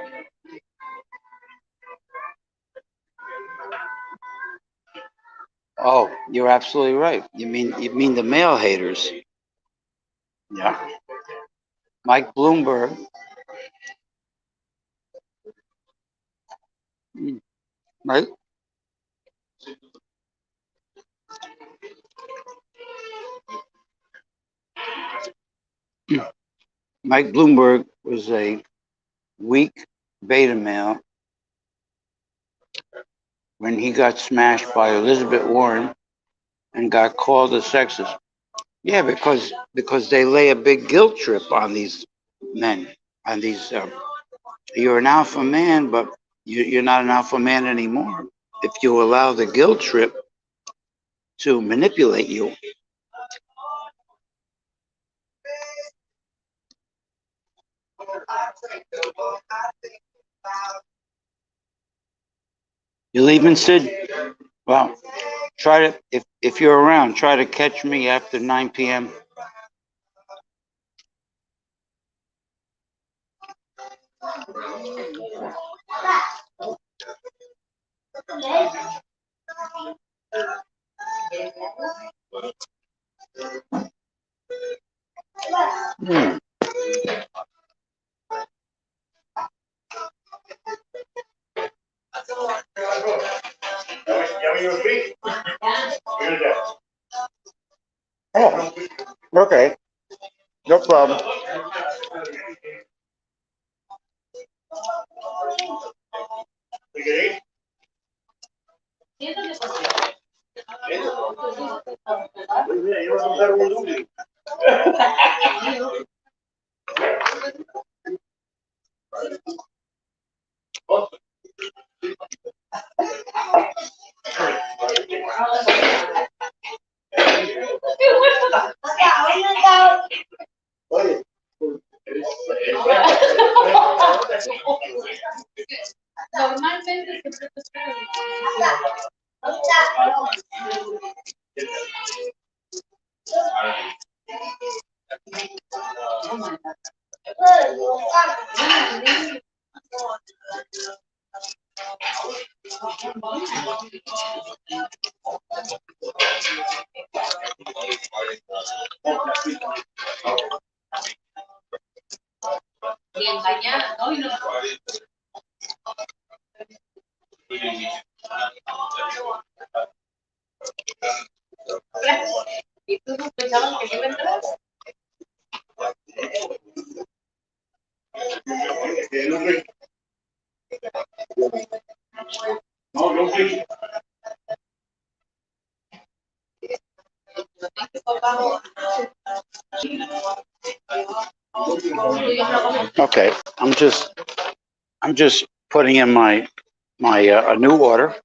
Speaker 1: Oh, you're absolutely right. You mean the male haters? Yeah. Mike Bloomberg. Right? Mike Bloomberg was a weak beta male when he got smashed by Elizabeth Warren and got called a sexist. Yeah, because they lay a big guilt trip on these men, on these. You're an alpha man, but you're not an alpha man anymore if you allow the guilt trip to manipulate you. You leaving, Sid? Well, try to if you're around, try to catch me after 9 p.m. Hmm. Oh, okay, no problem. Okay, I'm just putting in my a new order.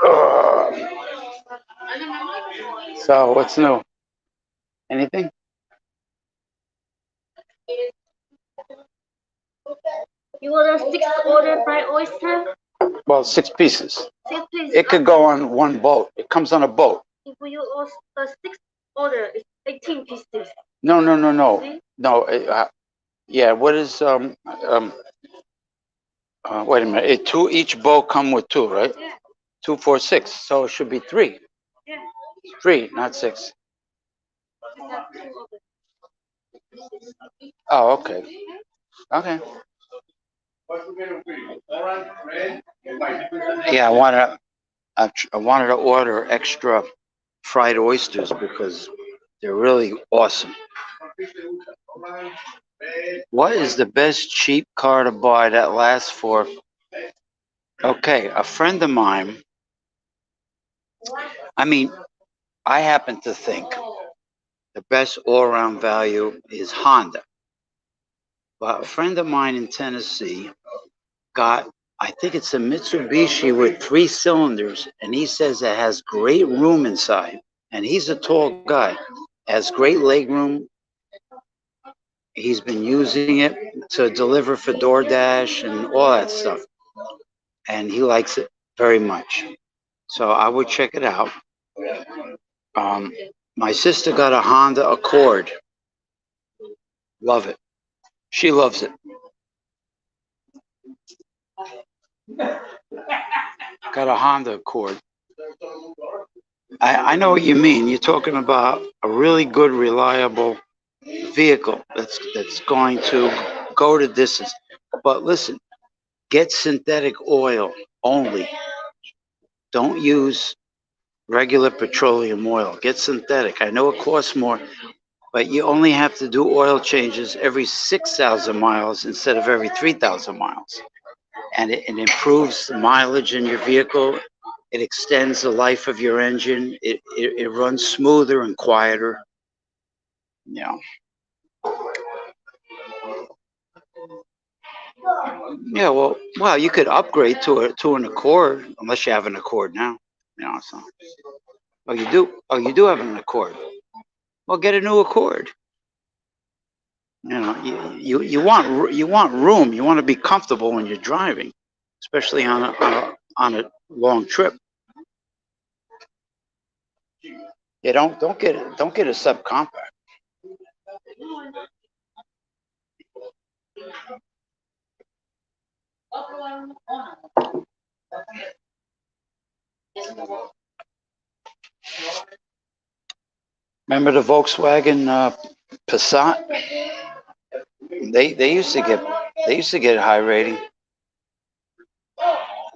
Speaker 1: Ugh. So what's new? Anything?
Speaker 3: You want a 6 order fried oyster?
Speaker 1: Well, 6 pieces.
Speaker 3: 6 pieces.
Speaker 1: It could go on one boat. It comes on a boat.
Speaker 3: If you order a 6 order, it's 18 pieces.
Speaker 1: No, no, no, no,
Speaker 3: See?
Speaker 1: no. Yeah. What is wait a minute. Each boat come with two, right?
Speaker 3: Yeah.
Speaker 1: 2, 4, 6. So it should be three.
Speaker 3: Yeah.
Speaker 1: 3, not 6.
Speaker 3: Just have 2 orders.
Speaker 1: Oh, okay. Okay. Yeah, I wanted to order extra fried oysters because they're really awesome. What is the best cheap car to buy that lasts for? Okay, a friend of mine. I mean, I happen to think the best all-around value is Honda. But a friend of mine in Tennessee got, I think it's a Mitsubishi with 3 cylinders, and he says it has great room inside. And he's a tall guy, has great leg room. He's been using it to deliver for DoorDash and all that stuff. And he likes it very much. So I would check it out. Um, my sister got a Honda Accord. Love it. She loves it. Got a Honda Accord. I know what you mean. You're talking about a really good, reliable vehicle that's going to go the distance. But listen, get synthetic oil only. Don't use regular petroleum oil. Get synthetic. I know it costs more, but you only have to do oil changes every 6,000 miles instead of every 3,000 miles. And it improves the mileage in your vehicle. It extends the life of your engine. It runs smoother and quieter. You know. Yeah, well, you could upgrade to an Accord, unless you have an Accord now. You know, so. Oh, you do. Oh, you do have an Accord. Well, get a new Accord. You know, you want room. You want to be comfortable when you're driving, especially on a long trip. Yeah, don't get a subcompact. Remember the Volkswagen Passat? They used to get a high rating.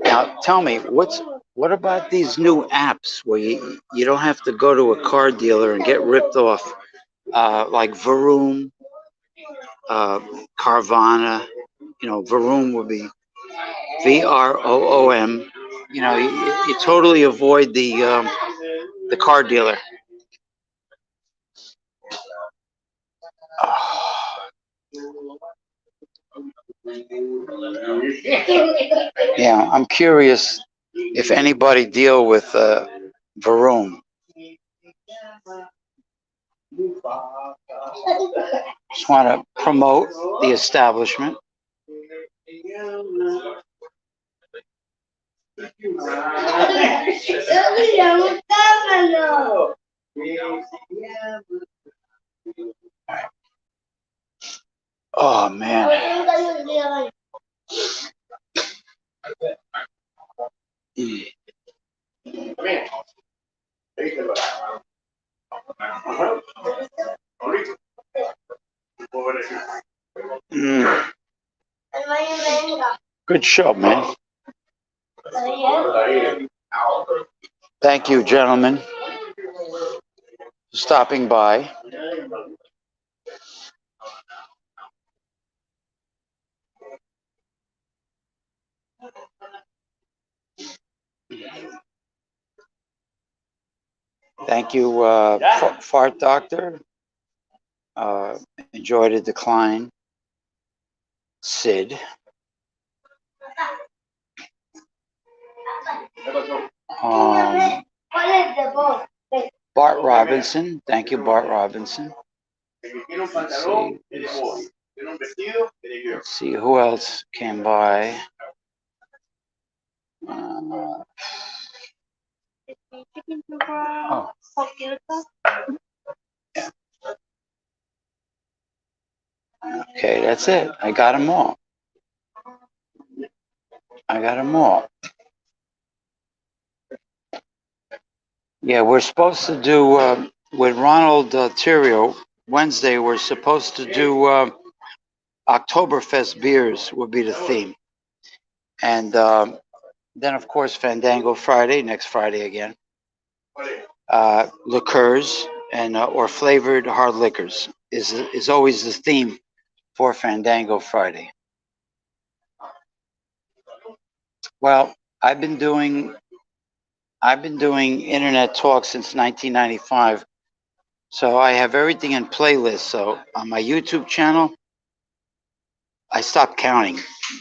Speaker 1: Now tell me, what about these new apps where you don't have to go to a car dealer and get ripped off, like Vroom, Carvana. You know, Vroom would be VROOM. You know, you totally avoid the car dealer. Yeah, I'm curious if anybody deal with Vroom. Just want to promote the establishment. Oh man. Mm. Good show, man. Thank you, gentlemen, for stopping by. Thank you, Fart Doctor. Enjoy the decline. Sid. Bart Robinson. Thank you, Bart Robinson. Let's see who else came by. Oh. Yeah. Okay, that's it. I got them all. Yeah, we're supposed to do with Ronald Theriault Wednesday. We're supposed to do Oktoberfest beers will be the theme, and then of course Fandango Friday, next Friday again. Liqueurs and or flavored hard liquors is always the theme for Fandango Friday. Well, I've been doing internet talk since 1995, so I have everything in playlists. So on my YouTube channel, I stopped counting.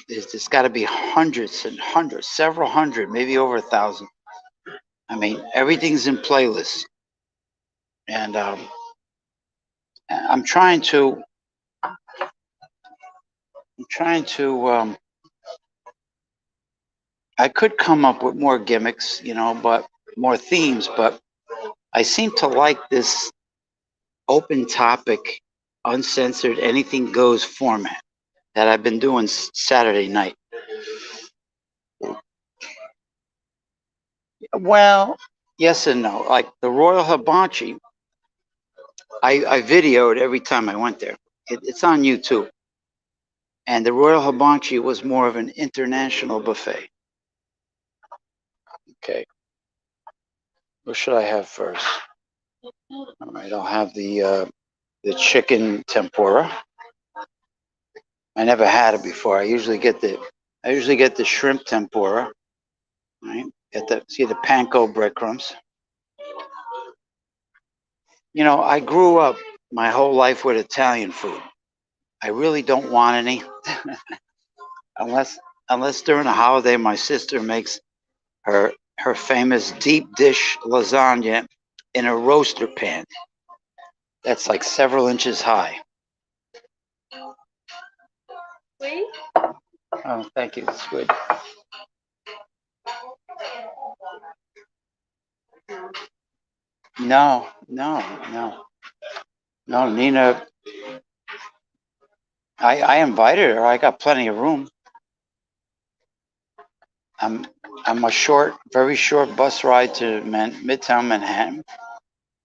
Speaker 1: There's got to be hundreds and hundreds, several hundred, maybe over 1,000. I mean, everything's in playlists, and I'm trying to I could come up with more gimmicks, you know, but more themes, but I seem to like this open topic, uncensored, anything goes format that I've been doing Saturday night. Well, yes and no. Like the Royal Hibachi, I videoed every time I went there. It's on YouTube. And the Royal Hibachi was more of an international buffet. Okay. What should I have first? All right, I'll have the chicken tempura. I never had it before. I usually get the shrimp tempura. Right? See the panko breadcrumbs. You know, I grew up my whole life with Italian food. I really don't want any unless during the holiday my sister makes her famous deep dish lasagna in a roaster pan. That's like several inches high.
Speaker 3: Wait.
Speaker 1: Oh, thank you. It's good. No, no, no, no. Nina, I invited her. I got plenty of room. I'm a very short bus ride to Midtown Manhattan.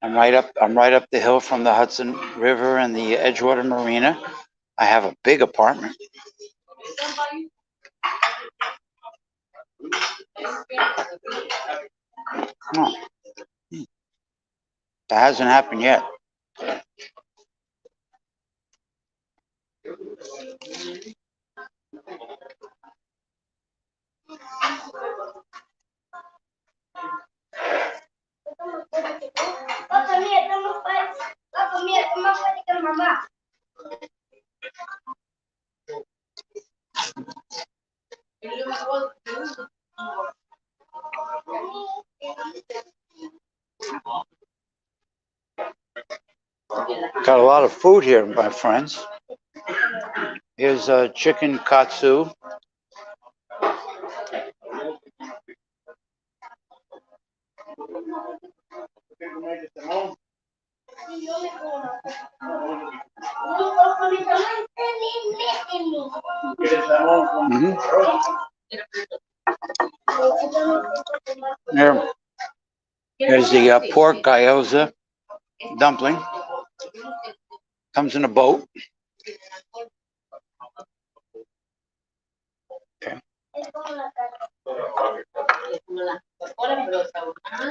Speaker 1: I'm right up the hill from the Hudson River and the Edgewater Marina. I have a big apartment. No, that hasn't happened yet. Got a lot of food here, my friends. Here's chicken katsu. Mm-hmm. Here's the pork gyoza dumpling. Comes in a boat. Okay.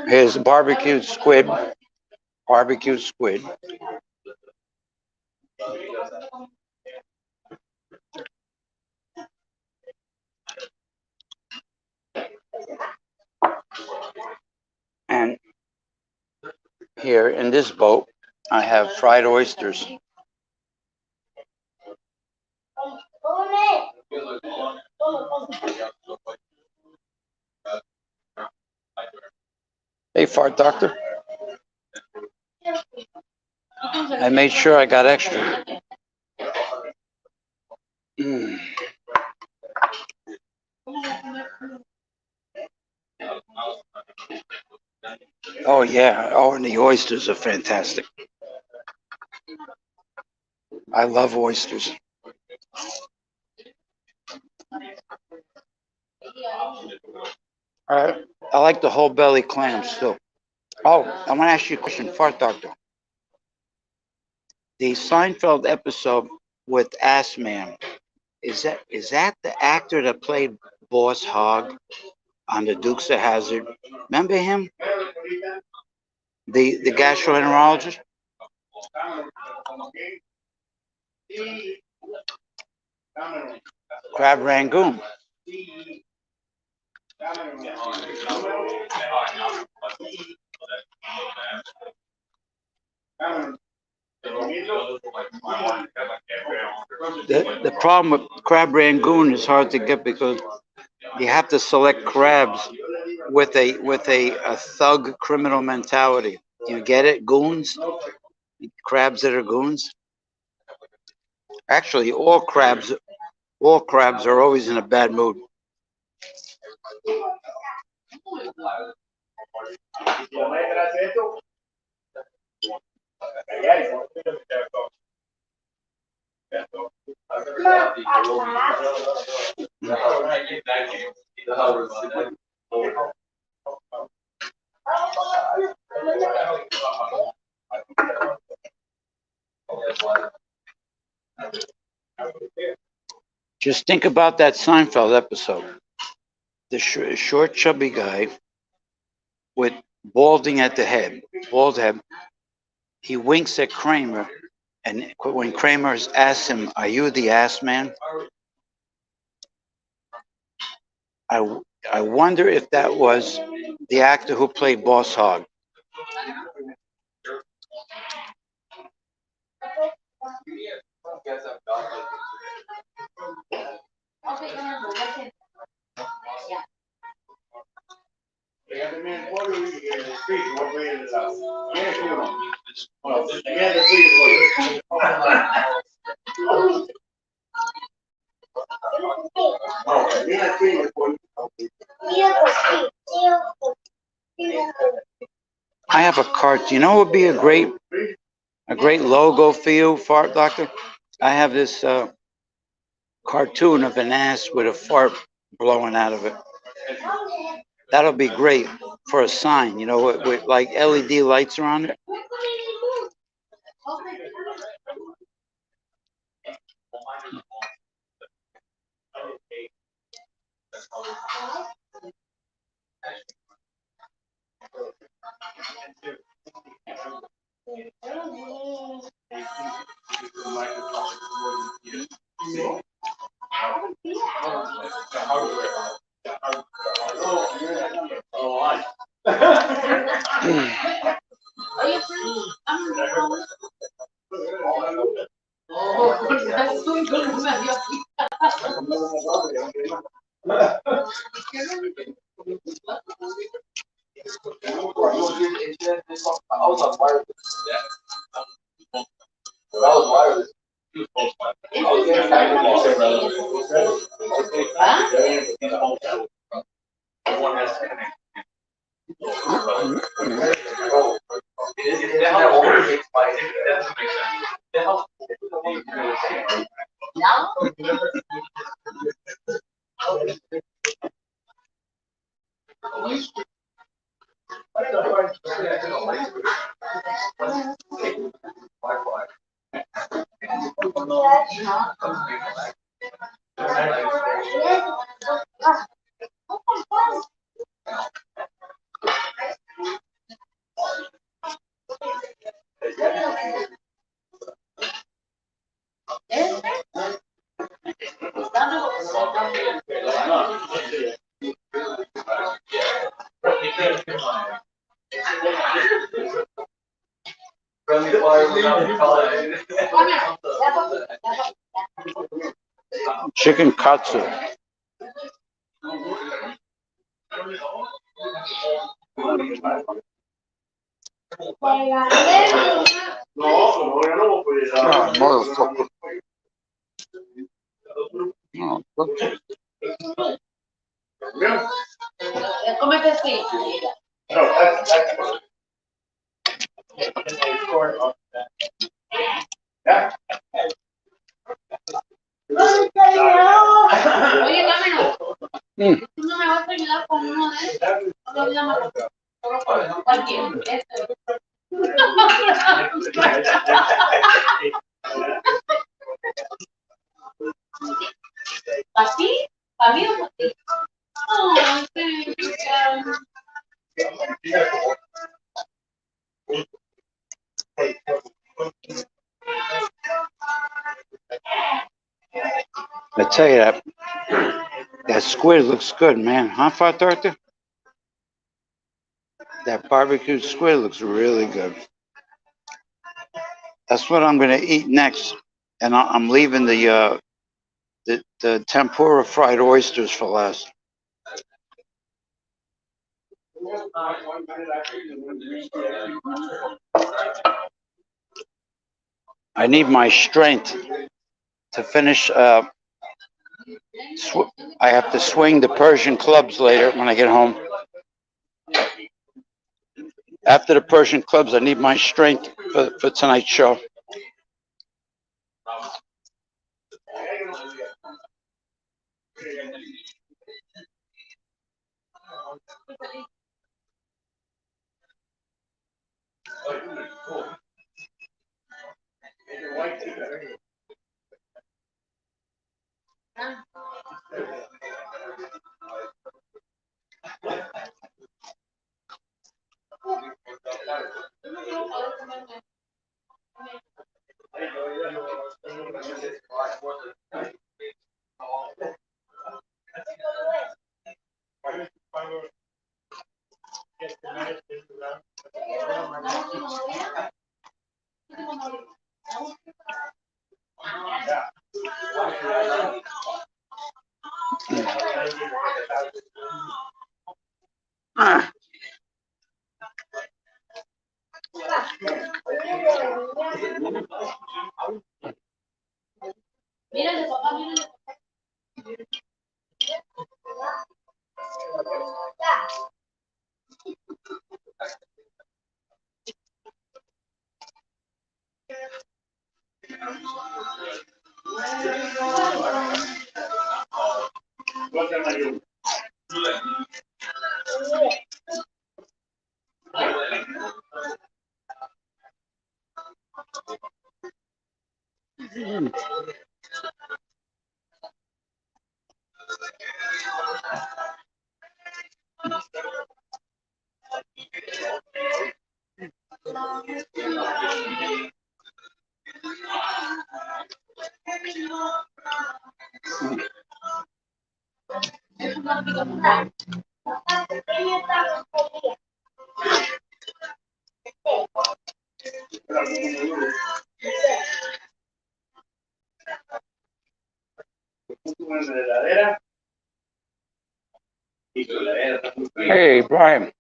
Speaker 1: Here's barbecued squid. Barbecued squid. And here in this boat, I have fried oysters. Hey, fart doctor. I made sure I got extra. Mm. Oh yeah. Oh, and the oysters are fantastic. I love oysters. All right. I like the whole belly clams too. Oh, I want to ask you a question, fart doctor. The Seinfeld episode with Ass Man, is that the actor that played Boss Hogg on the Dukes of Hazzard? Remember him? The gastroenterologist? Crab Rangoon. The problem with Crab Rangoon is hard to get because you have to select crabs with a thug criminal mentality. You get it? Goons? Crabs that are goons? Actually, all crabs are always in a bad mood. Just think about that Seinfeld episode. The short, chubby guy with balding at the head, bald head. He winks at Kramer, and when Kramer asks him, "Are you the ass man?" I I wonder if that was the actor who played Boss Hogg. I have a cart. You know what would be a great logo for you, Fart Doctor? I have this cartoon of an ass with a fart blowing out of it. That'll be great for a sign, you know, with like LED lights around it. Chicken katsu. Ah, motherfucker. Oh, look. Mm. I tell you that squid looks good, man. Huh, Fat Doctor? That barbecued squid looks really good. That's what I'm gonna eat next, and I'm leaving the tempura fried oysters for last. I need my strength to finish. I have to swing the Persian clubs later when I get home. After the Persian clubs, I need my strength for tonight's show. Ah, Hey, Brian.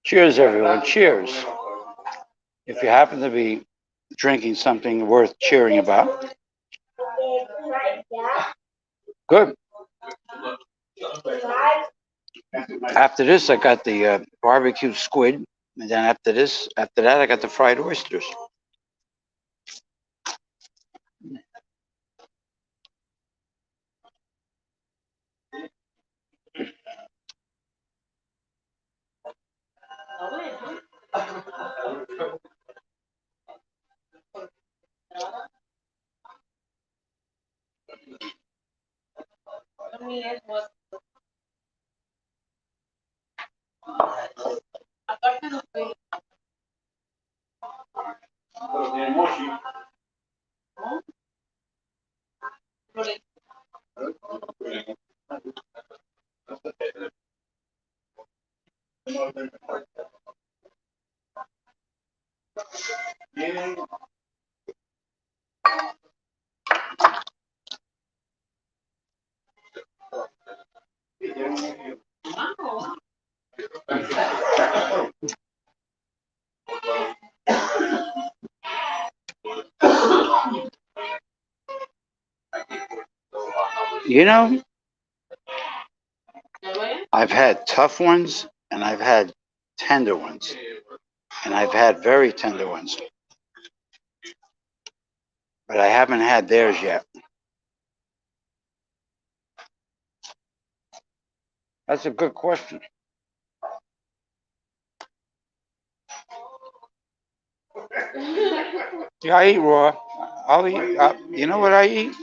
Speaker 1: Cheers, everyone. Cheers. If you happen to be drinking something worth cheering about, good. After this, I got the barbecue squid. And then after that, I got the fried oysters. You know, I've had tough ones and I've had tender ones, and I've had very tender ones, but I haven't had theirs yet. That's a good question. Yeah, I eat raw. I'll eat. You know what I eat?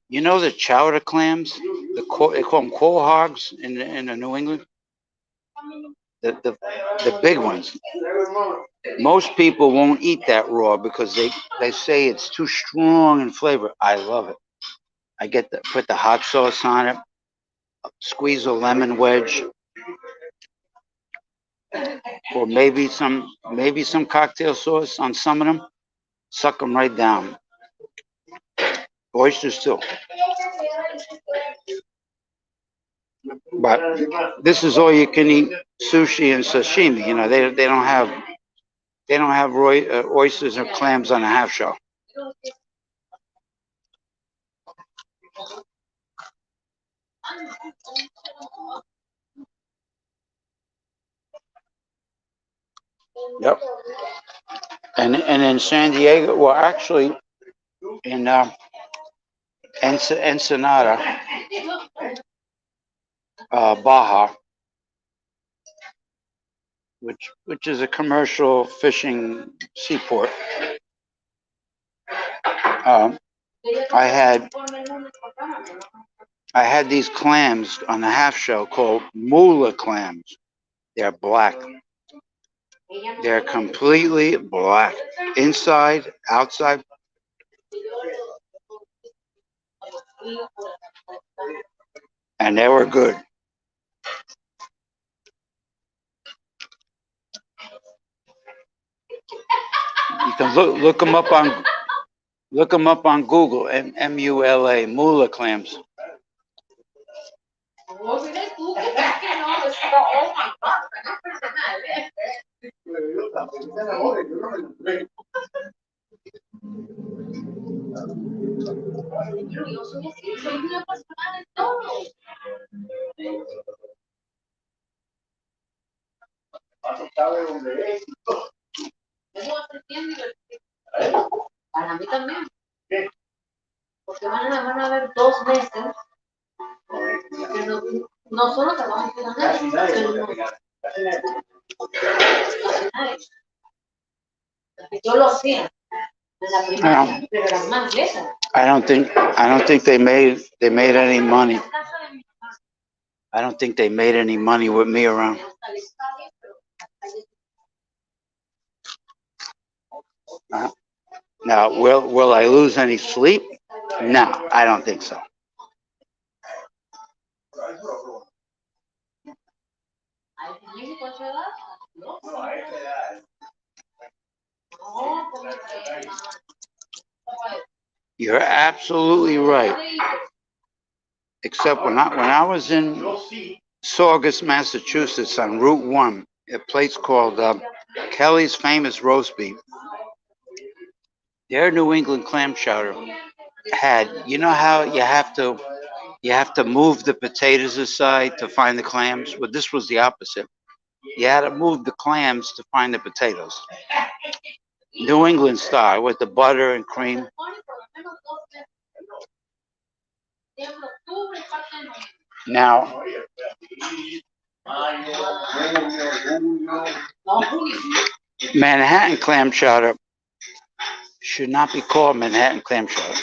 Speaker 1: You know the chowder clams? They call them quahogs in the New England. The big ones. Most people won't eat that raw because they say it's too strong in flavor. I love it. I put the hot sauce on it, squeeze a lemon wedge, or maybe some cocktail sauce on some of them. Suck them right down. Oysters too. But this is all you can eat sushi and sashimi. You know they don't have oysters or clams on a half shell. Yep. And in San Diego, well, actually in Ensenada, Baja, which is a commercial fishing seaport. Um, I had I had these clams on the half shell called Mula Clams. They're black. They're completely black, inside, outside. And they were good. You can look them up on Google. Mula clams.
Speaker 3: Para mí también. Porque van a haber 2 meses que no solo trabajamos con nadie, yo lo hacía en la primaria, pero eran más veces.
Speaker 1: I don't think they made any money. I don't think they made any money with me around. Now, will I lose any sleep? No, I don't think so. You're absolutely right. Except when I was in Saugus, Massachusetts, on Route 1, a place called Kelly's Famous Roast Beef. Their New England clam chowder had, you know how you have to move the potatoes aside to find the clams? Well, this was the opposite. You had to move the clams to find the potatoes. New England style with the butter and cream. Now, Manhattan clam chowder should not be called Manhattan clam chowder.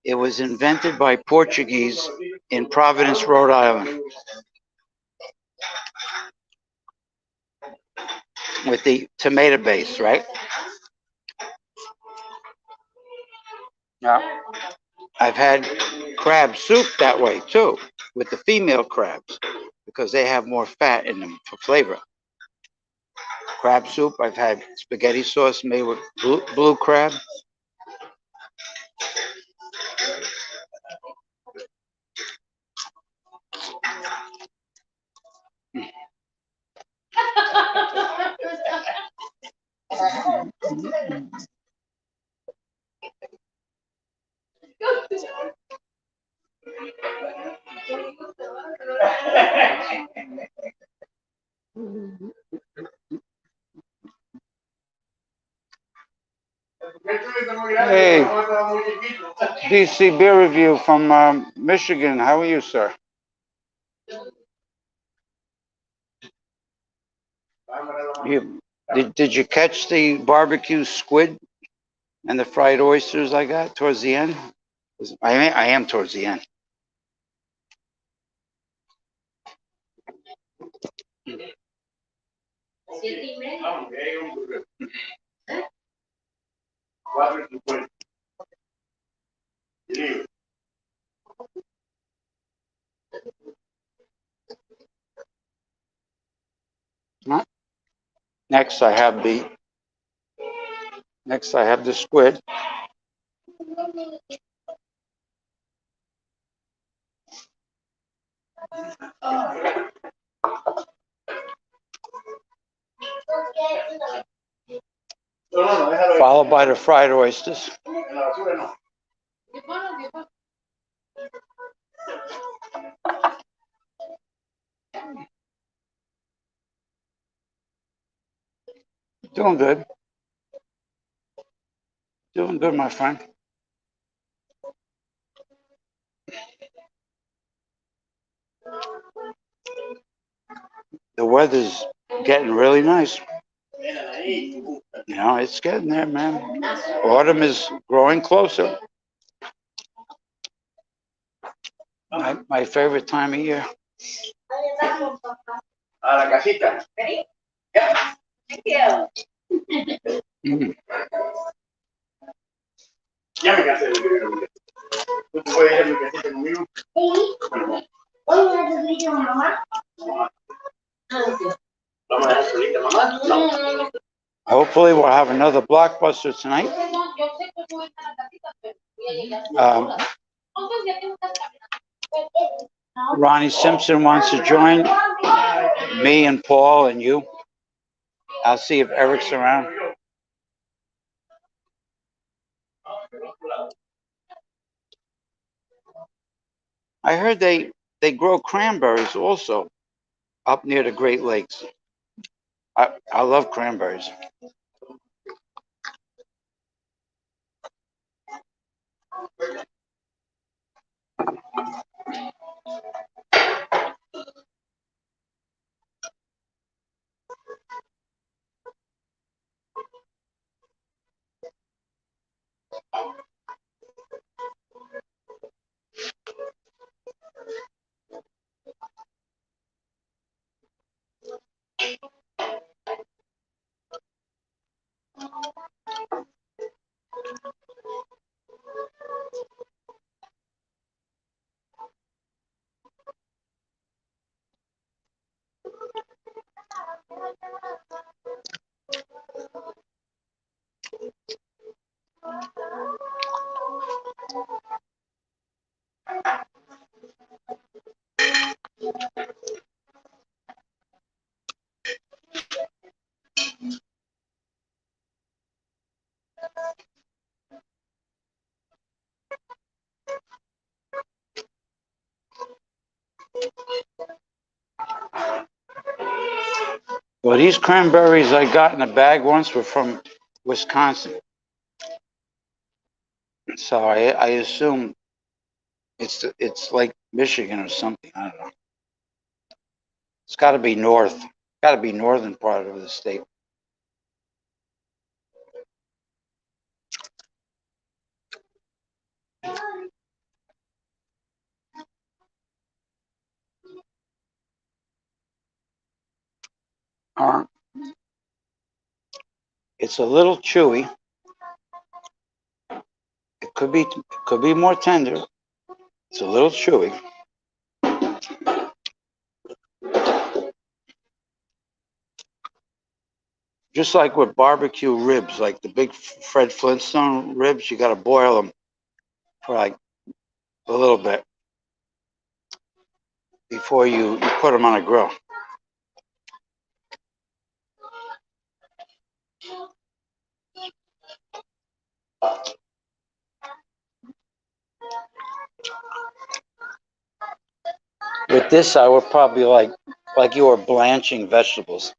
Speaker 1: It was invented by Portuguese in Providence, Rhode Island, with the tomato base, right? Now, I've had crab soup that way too, with the female crabs, because they have more fat in them for flavor. Crab soup, I've had spaghetti sauce made with blue crab. Hey, DC Beer Review from Michigan. How are you, sir? Did you catch the barbecue squid and the fried oysters I got towards the end? I am towards the end. Next, I have the squid. Followed by the fried oysters. Doing good. Doing good, my friend. The weather's getting really nice. You know, it's getting there, man. Autumn is growing closer. My favorite time of year. Mm. Ya me cansé de vivir en ¿Tú puedes ir a mi casita conmigo? Sí. ¿Hoy me has dicho mamá? ¿Vamos a dejar solita mamá? No. Hopefully we'll have another blockbuster tonight. Ronnie Simpson wants to join me and Paul and you. I'll see if Eric's around. I heard they grow cranberries also up near the Great Lakes. I love cranberries. Well, these cranberries I got in a bag once were from Wisconsin. So I assume it's like Michigan or something. I don't know. It's got to be north. Got to be northern part of the state. It's a little chewy. It could be more tender. It's a little chewy. Just like with barbecue ribs, like the big Fred Flintstone ribs, you got to boil them for like a little bit before you put them on a grill. With this, I would probably like you were blanching vegetables.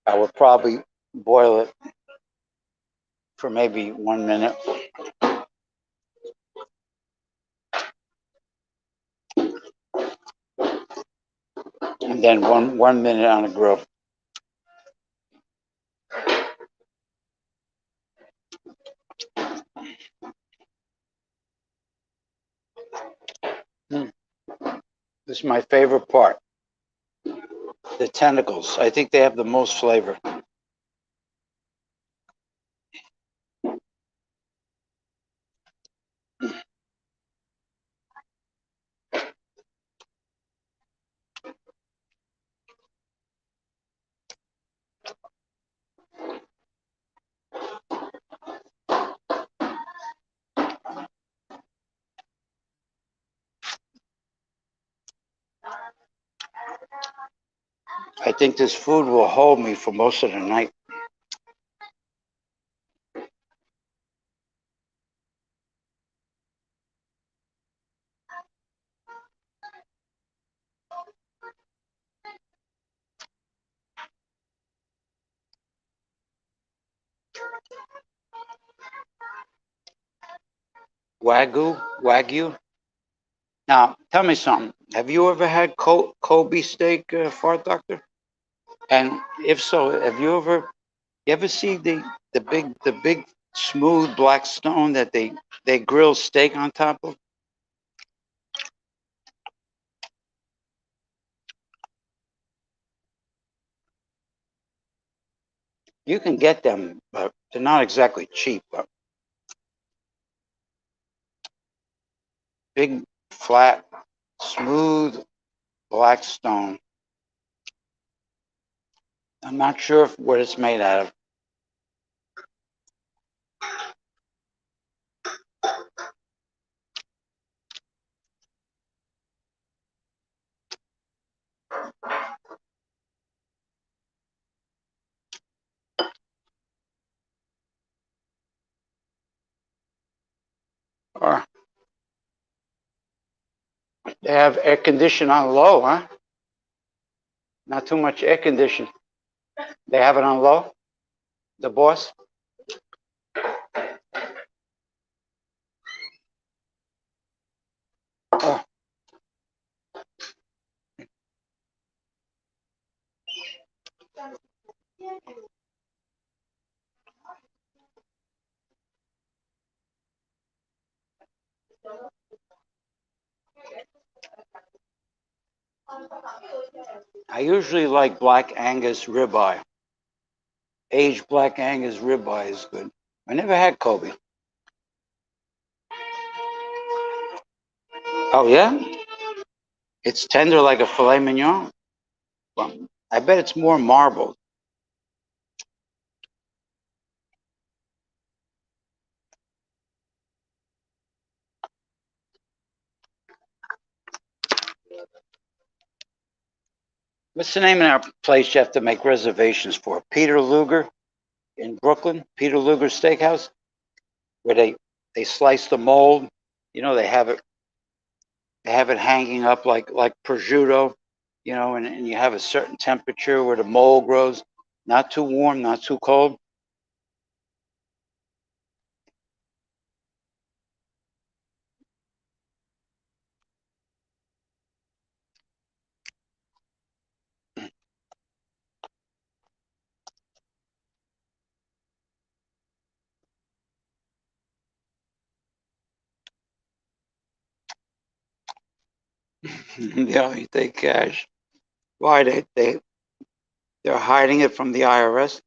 Speaker 1: I would probably boil it for maybe 1 minute. And then one minute on a grill. This is my favorite part. The tentacles. I think they have the most flavor. I think this food will hold me for most of the night. Wagyu. Now, tell me something. Have you ever had Kobe steak, Fart Doctor? And if so, you ever see the big smooth black stone that they grill steak on top of? You can get them, but they're not exactly cheap. But big, flat, smooth black stone. I'm not sure what it's made out of. Or they have air condition on low, huh? Not too much air condition. They have it on low, the boss. Oh, I usually like Black Angus ribeye. Aged Black Angus ribeye is good. I never had Kobe. Oh yeah, it's tender like a filet mignon. Well, I bet it's more marbled. What's the name of our place you have to make reservations for? Peter Luger in Brooklyn. Peter Luger Steakhouse, where they slice the mold. You know, they have it hanging up like prosciutto. You know, and you have a certain temperature where the mold grows. Not too warm, not too cold. They only take cash. Why they're hiding it from the IRS?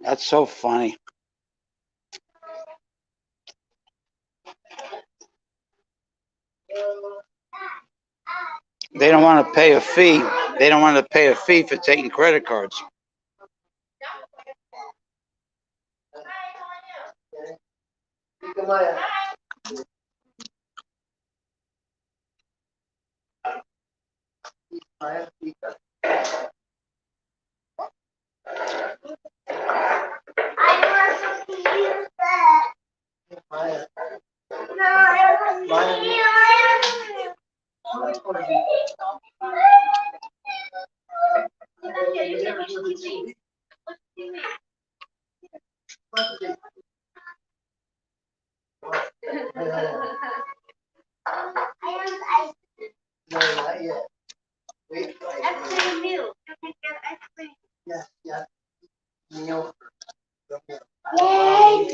Speaker 1: That's so funny. They don't want to pay a fee. They don't want to pay a fee for taking credit cards.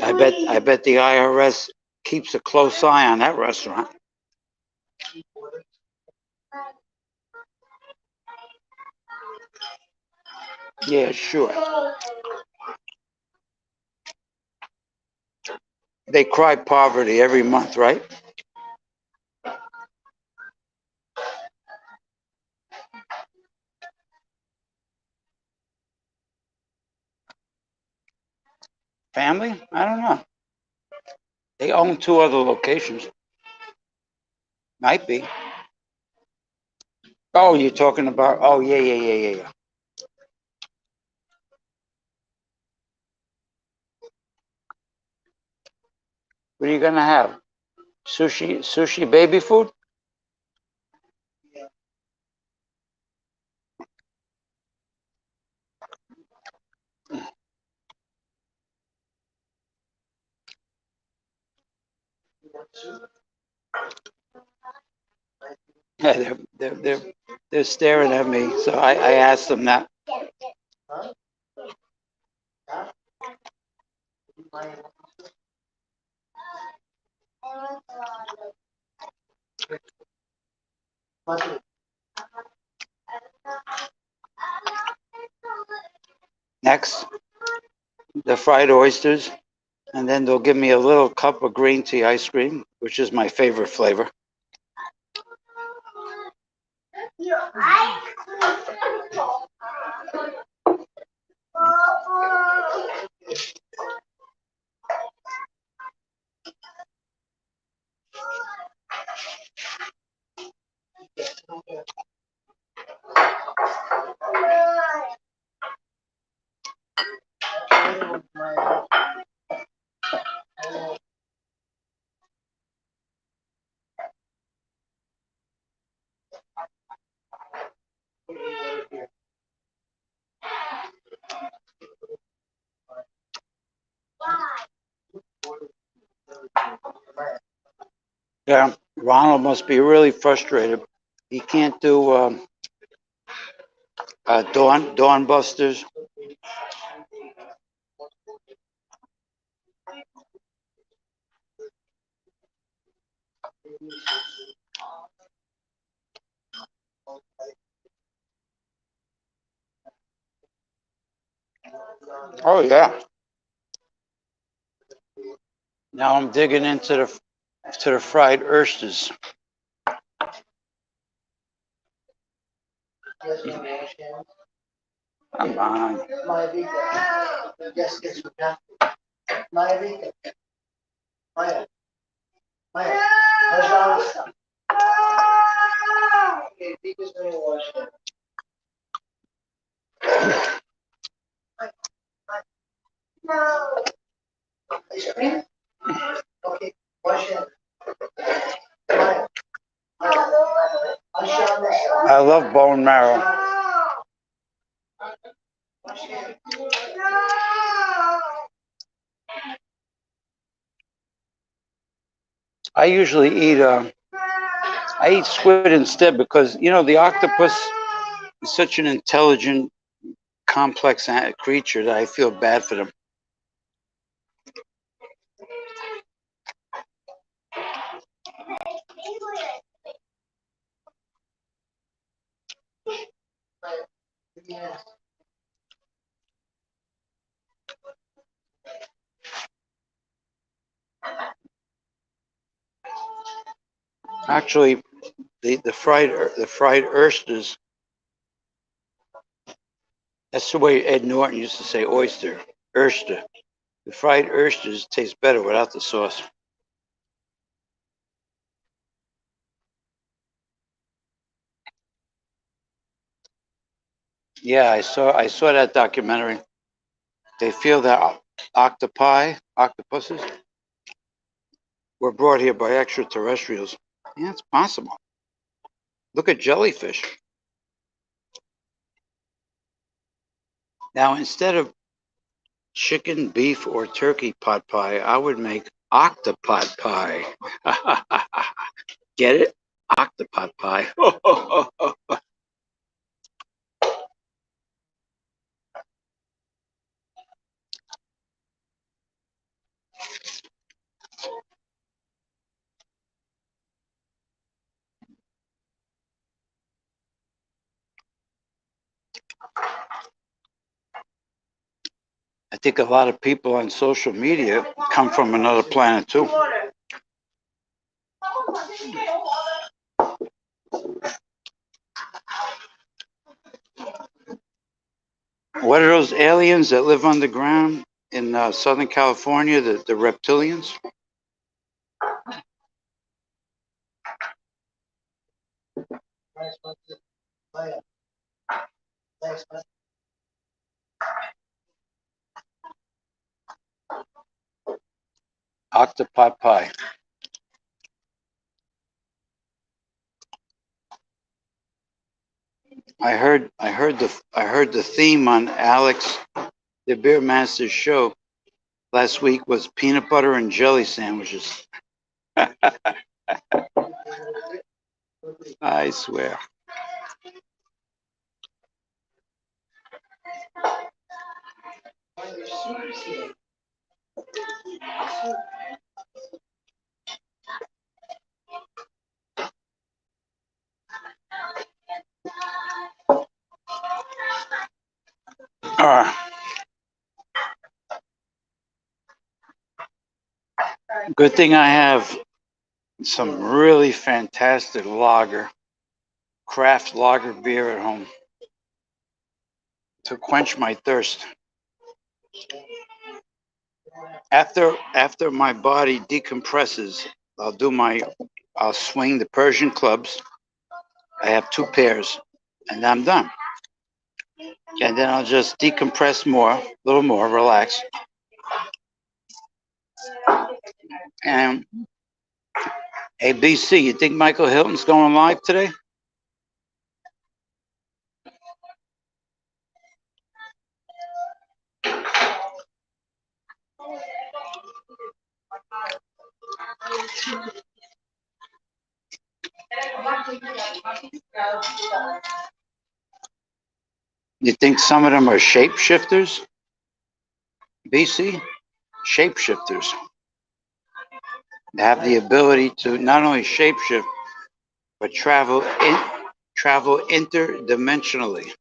Speaker 1: I bet the IRS keeps a close eye on that restaurant. Yeah, sure. They cry poverty every month, right? Family? I don't know. They own two other locations. Might be. Oh, you're talking about? Oh, yeah. What are you gonna have? Sushi, baby food? Yeah, they're staring at me. So I asked them that. Next, the fried oysters, and then they'll give me a little cup of green tea ice cream, which is my favorite flavor. Yeah, Ronald must be really frustrated. He can't do Dawn Busters. Oh yeah. Now I'm digging into the fried oysters. Come on. I love bone marrow. I usually I eat squid instead because the octopus is such an intelligent, complex creature that I feel bad for them. Actually, the fried oysters. That's the way Ed Norton used to say oyster. Oyster. The fried oysters taste better without the sauce. Yeah, I saw that documentary. They feel that octopuses, were brought here by extraterrestrials. Yeah, it's possible. Look at jellyfish. Now, instead of chicken, beef, or turkey pot pie, I would make octopot pie. Get it? Octopot pie. I think a lot of people on social media come from another planet too. What are those aliens that live underground in Southern California? The reptilians? Octopot pie. I heard the theme on Alex the Beer Master's show last week was peanut butter and jelly sandwiches. I swear. Uh, Good thing I have some really fantastic craft lager beer at home to quench my thirst. After my body decompresses, I'll swing the Persian clubs. I have two pairs, and I'm done. And then I'll just decompress more, a little more, relax. And ABC, you think Michael Hilton's going live today? You think some of them are shapeshifters? BC? Shapeshifters. They have the ability to not only shapeshift, but travel interdimensionally.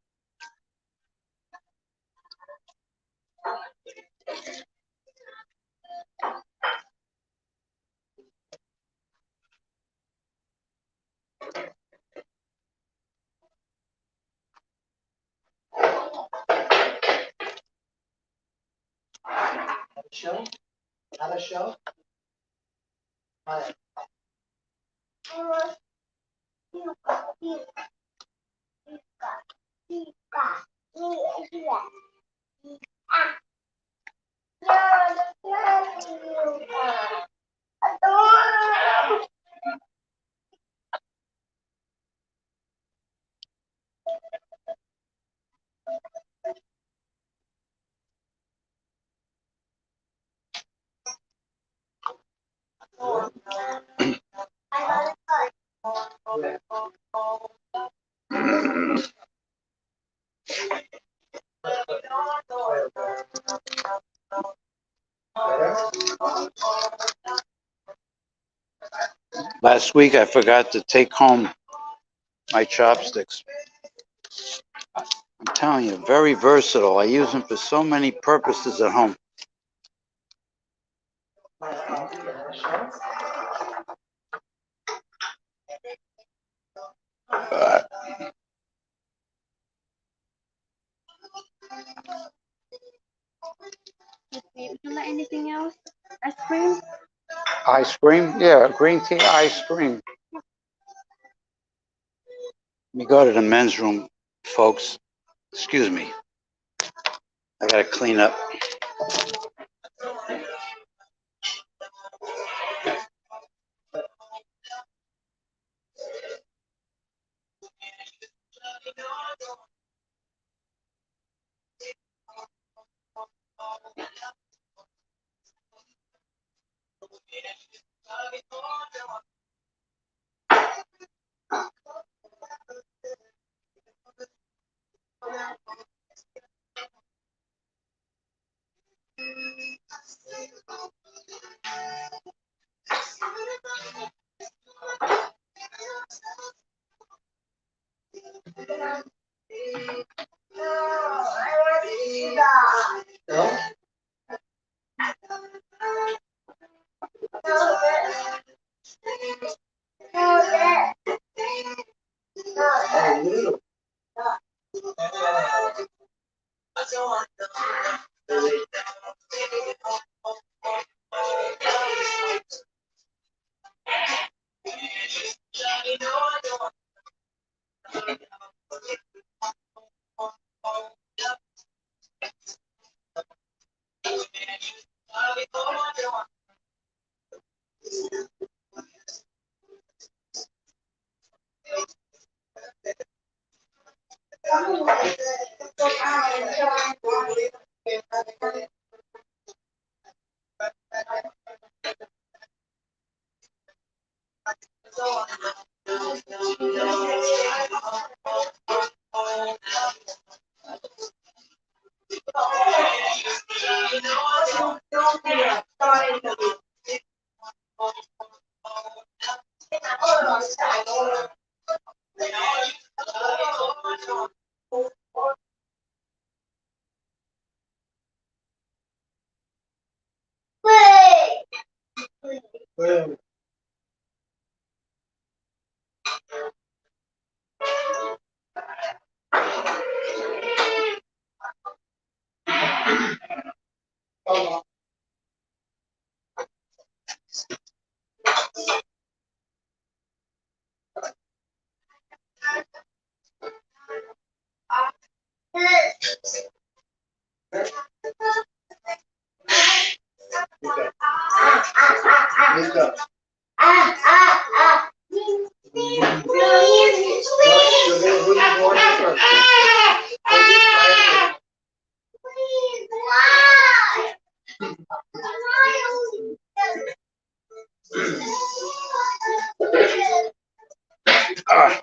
Speaker 1: Last week I forgot to take home my chopsticks. I'm telling you, very versatile. I use them for so many purposes at home.
Speaker 4: Would you like anything else? Ice cream?
Speaker 1: Ice cream? Yeah, green tea ice cream. Let me go to the men's room, folks. Excuse me. I gotta clean up.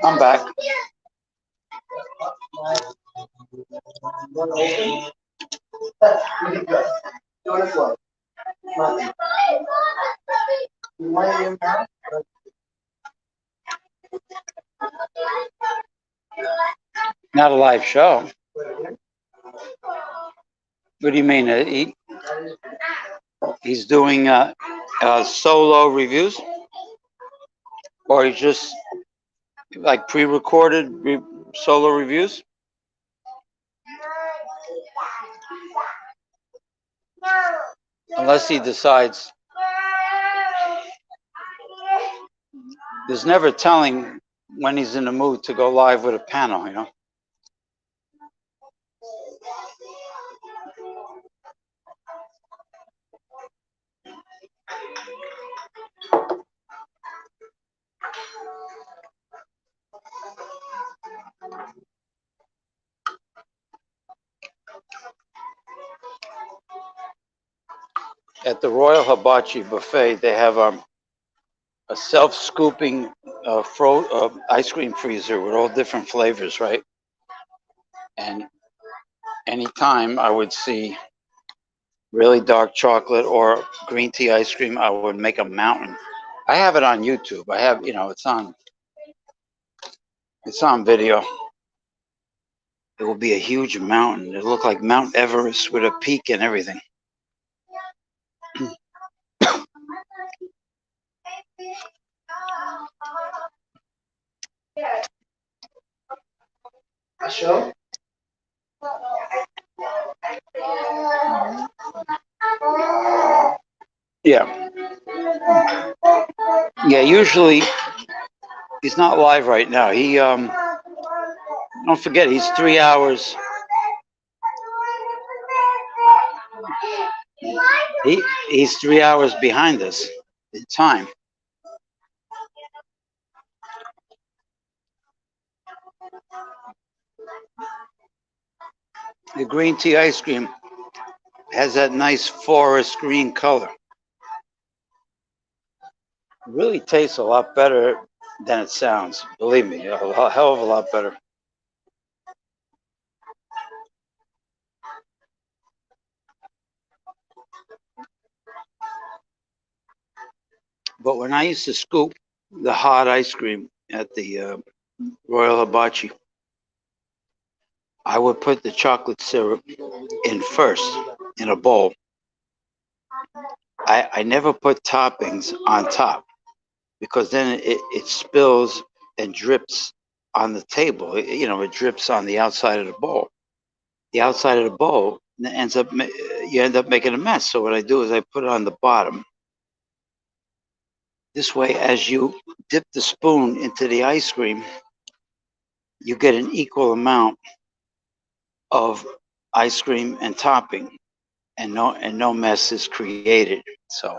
Speaker 1: I'm back. Not a live show. What do you mean? He's doing solo reviews, or he's just like pre-recorded solo reviews? Unless he decides. There's never telling when he's in the mood to go live with a panel, you know. At the Royal Hibachi Buffet, they have a self-scooping ice cream freezer with all different flavors, right? And anytime I would see really dark chocolate or green tea ice cream, I would make a mountain. I have it on YouTube. I have, it's on video. It will be a huge mountain. It looked like Mount Everest with a peak and everything. A show? Yeah. Yeah, usually he's not live right now. He don't forget he's 3 hours. He's 3 hours behind us in time. The green tea ice cream has that nice forest green color. It really tastes a lot better than it sounds. Believe me, a hell of a lot better. But when I used to scoop the hot ice cream at the Royal Hibachi, I would put the chocolate syrup in first in a bowl. I never put toppings on top because then it spills and drips on the table. It drips on the outside of the bowl. The outside of the bowl you end up making a mess. So what I do is I put it on the bottom. This way, as you dip the spoon into the ice cream, you get an equal amount of ice cream and topping, and no mess is created. So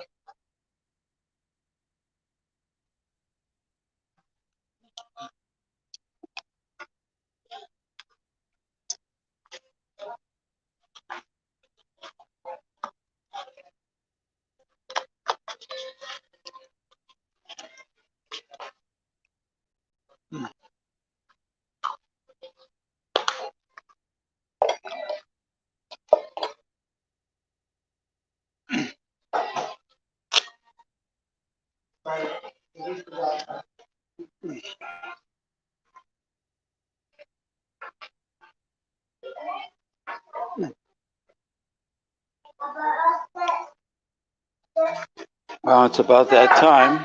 Speaker 1: well, it's about that time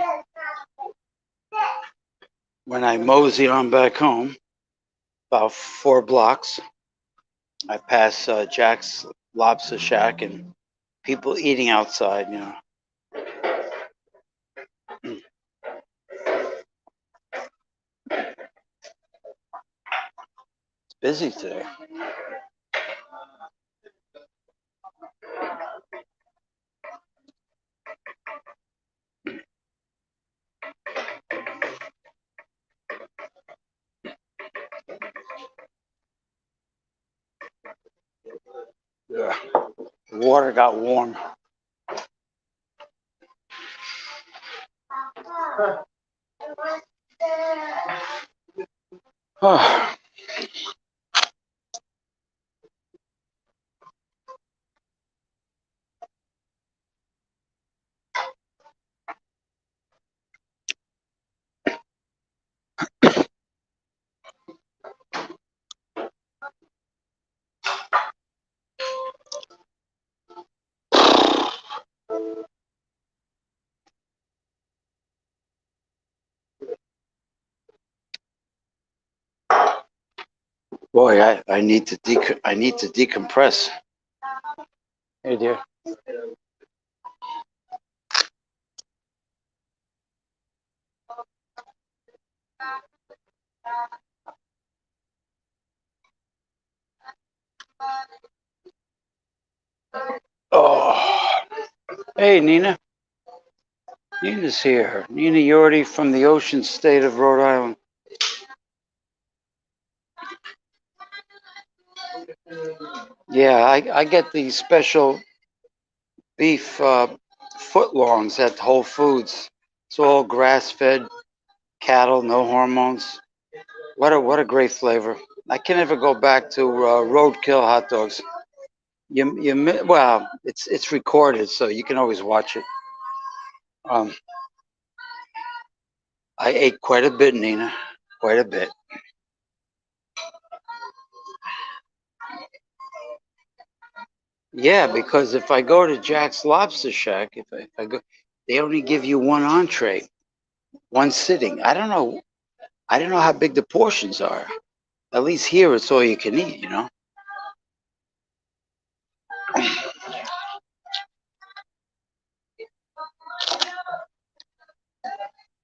Speaker 1: when I mosey on back home, about 4 blocks. I pass Jack's Lobster Shack and people eating outside, It's busy today. Yeah. The water got warm. Boy, I need to decompress. Hey, dear. Oh, hey, Nina. Nina's here. Nina Yordi from the ocean state of Rhode Island. Yeah, I get these special beef footlongs at Whole Foods. It's all grass-fed cattle, no hormones. What a great flavor. I can never go back to roadkill hot dogs. Well, it's recorded, so you can always watch it. Um, I ate quite a bit, Nina, quite a bit. Yeah, because if I go to Jack's Lobster Shack, if I go, they only give you one entree, one sitting. I don't know. I don't know how big the portions are. At least here, it's all you can eat. You know.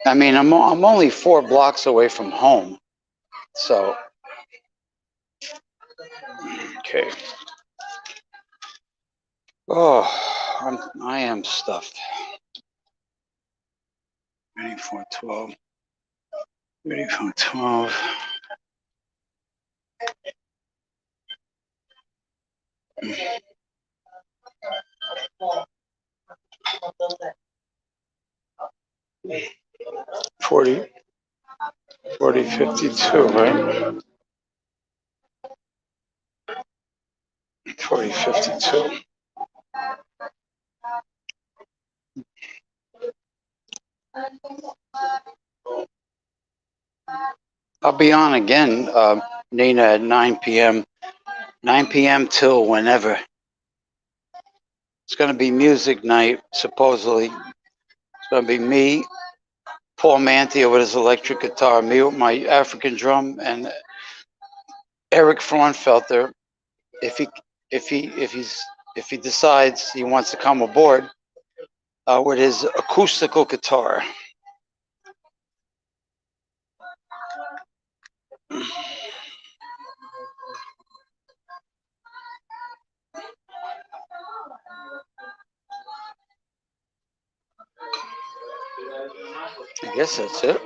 Speaker 1: I mean, I'm only 4 blocks away from home, so okay. Oh, I am stuffed. Ready for 12. Ready for 12. Forty, 52, right? 52. I'll be on again, Nina, at 9 p.m. 9 p.m. till whenever. It's going to be music night, supposedly. It's going to be me, Paul Mantia with his electric guitar, me with my African drum, and Eric Fraunfelter. If he if he decides he wants to come aboard with his acoustical guitar. I guess that's it.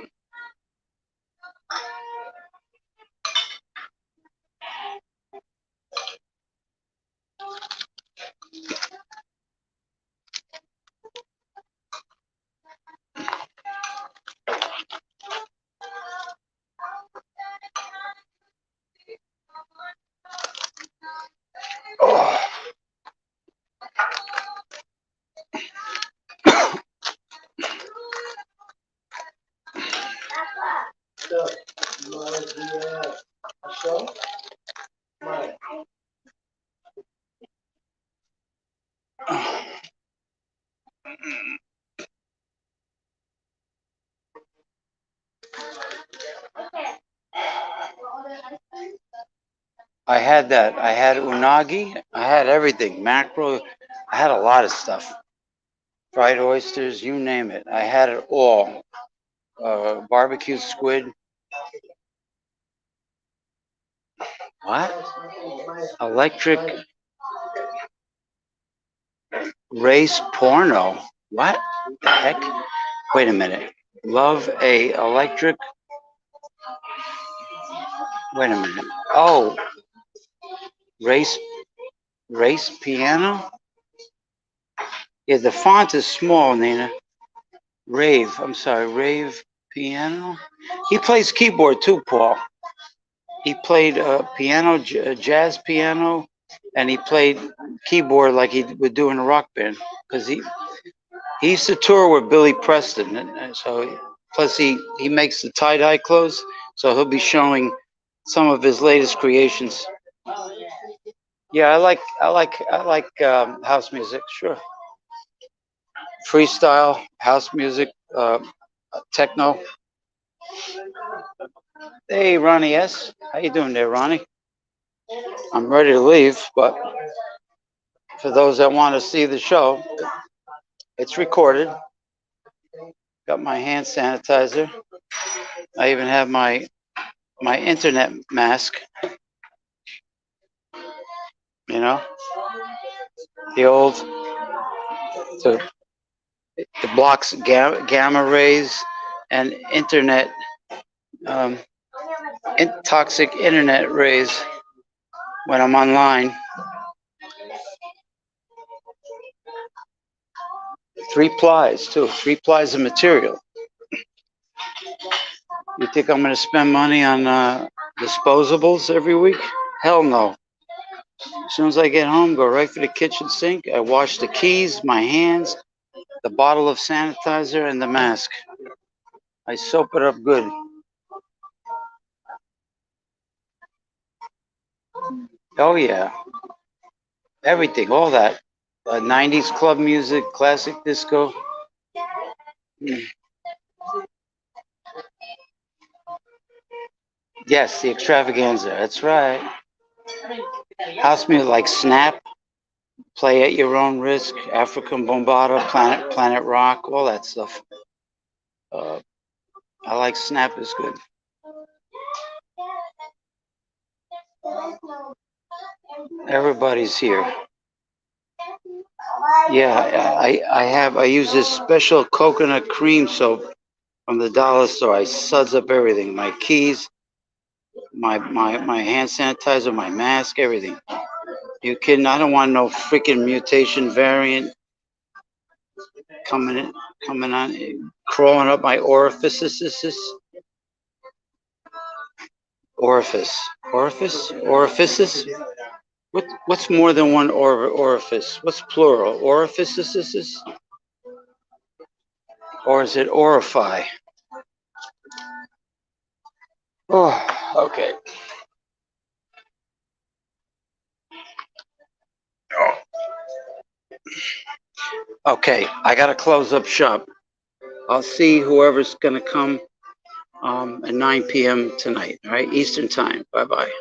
Speaker 1: Oh. I had that. I had unagi. I had everything. Mackerel. I had a lot of stuff. Fried oysters, you name it. I had it all. Barbecue squid. What? Electric race porno. What the heck? Wait a minute. Love a electric. Wait a minute. Oh, race piano. Yeah, the font is small, Nina. Rave. I'm sorry, Rave piano. He plays keyboard too, Paul. He played piano, jazz piano, and he played keyboard like he would do in a rock band. Because he used to tour with Billy Preston, and so plus he makes the tie dye clothes, so he'll be showing some of his latest creations. Yeah, I like house music. Sure, freestyle house music, techno. Hey, Ronnie S. How you doing there, Ronnie? I'm ready to leave, but for those that want to see the show, it's recorded. Got my hand sanitizer. I even have my internet mask. You know, the old to it blocks gamma rays and internet toxic internet rays when I'm online. 3 plies too. 3 plies of material. You think I'm gonna spend money on disposables every week? Hell no. As soon as I get home, go right to the kitchen sink. I wash the keys, my hands, the bottle of sanitizer, and the mask. I soap it up good. Oh yeah, everything, all that. 90s club music, classic disco. Yes, the extravaganza. That's right. House music like Snap, Play at Your Own Risk, African Bombata, Planet Rock, all that stuff. I like Snap is good. Everybody's here. Yeah, I use this special coconut cream soap from the dollar store. I suds up everything. My keys, my hand sanitizer, my mask, everything. You kidding? I don't want no freaking mutation variant coming on, crawling up my orifices. Orifices? What's more than one orifice? What's plural? Orifices? Or is it orify? Oh, okay. Okay, I gotta close up shop. I'll see whoever's gonna come at 9 p.m. tonight, all right? Eastern time. Bye-bye.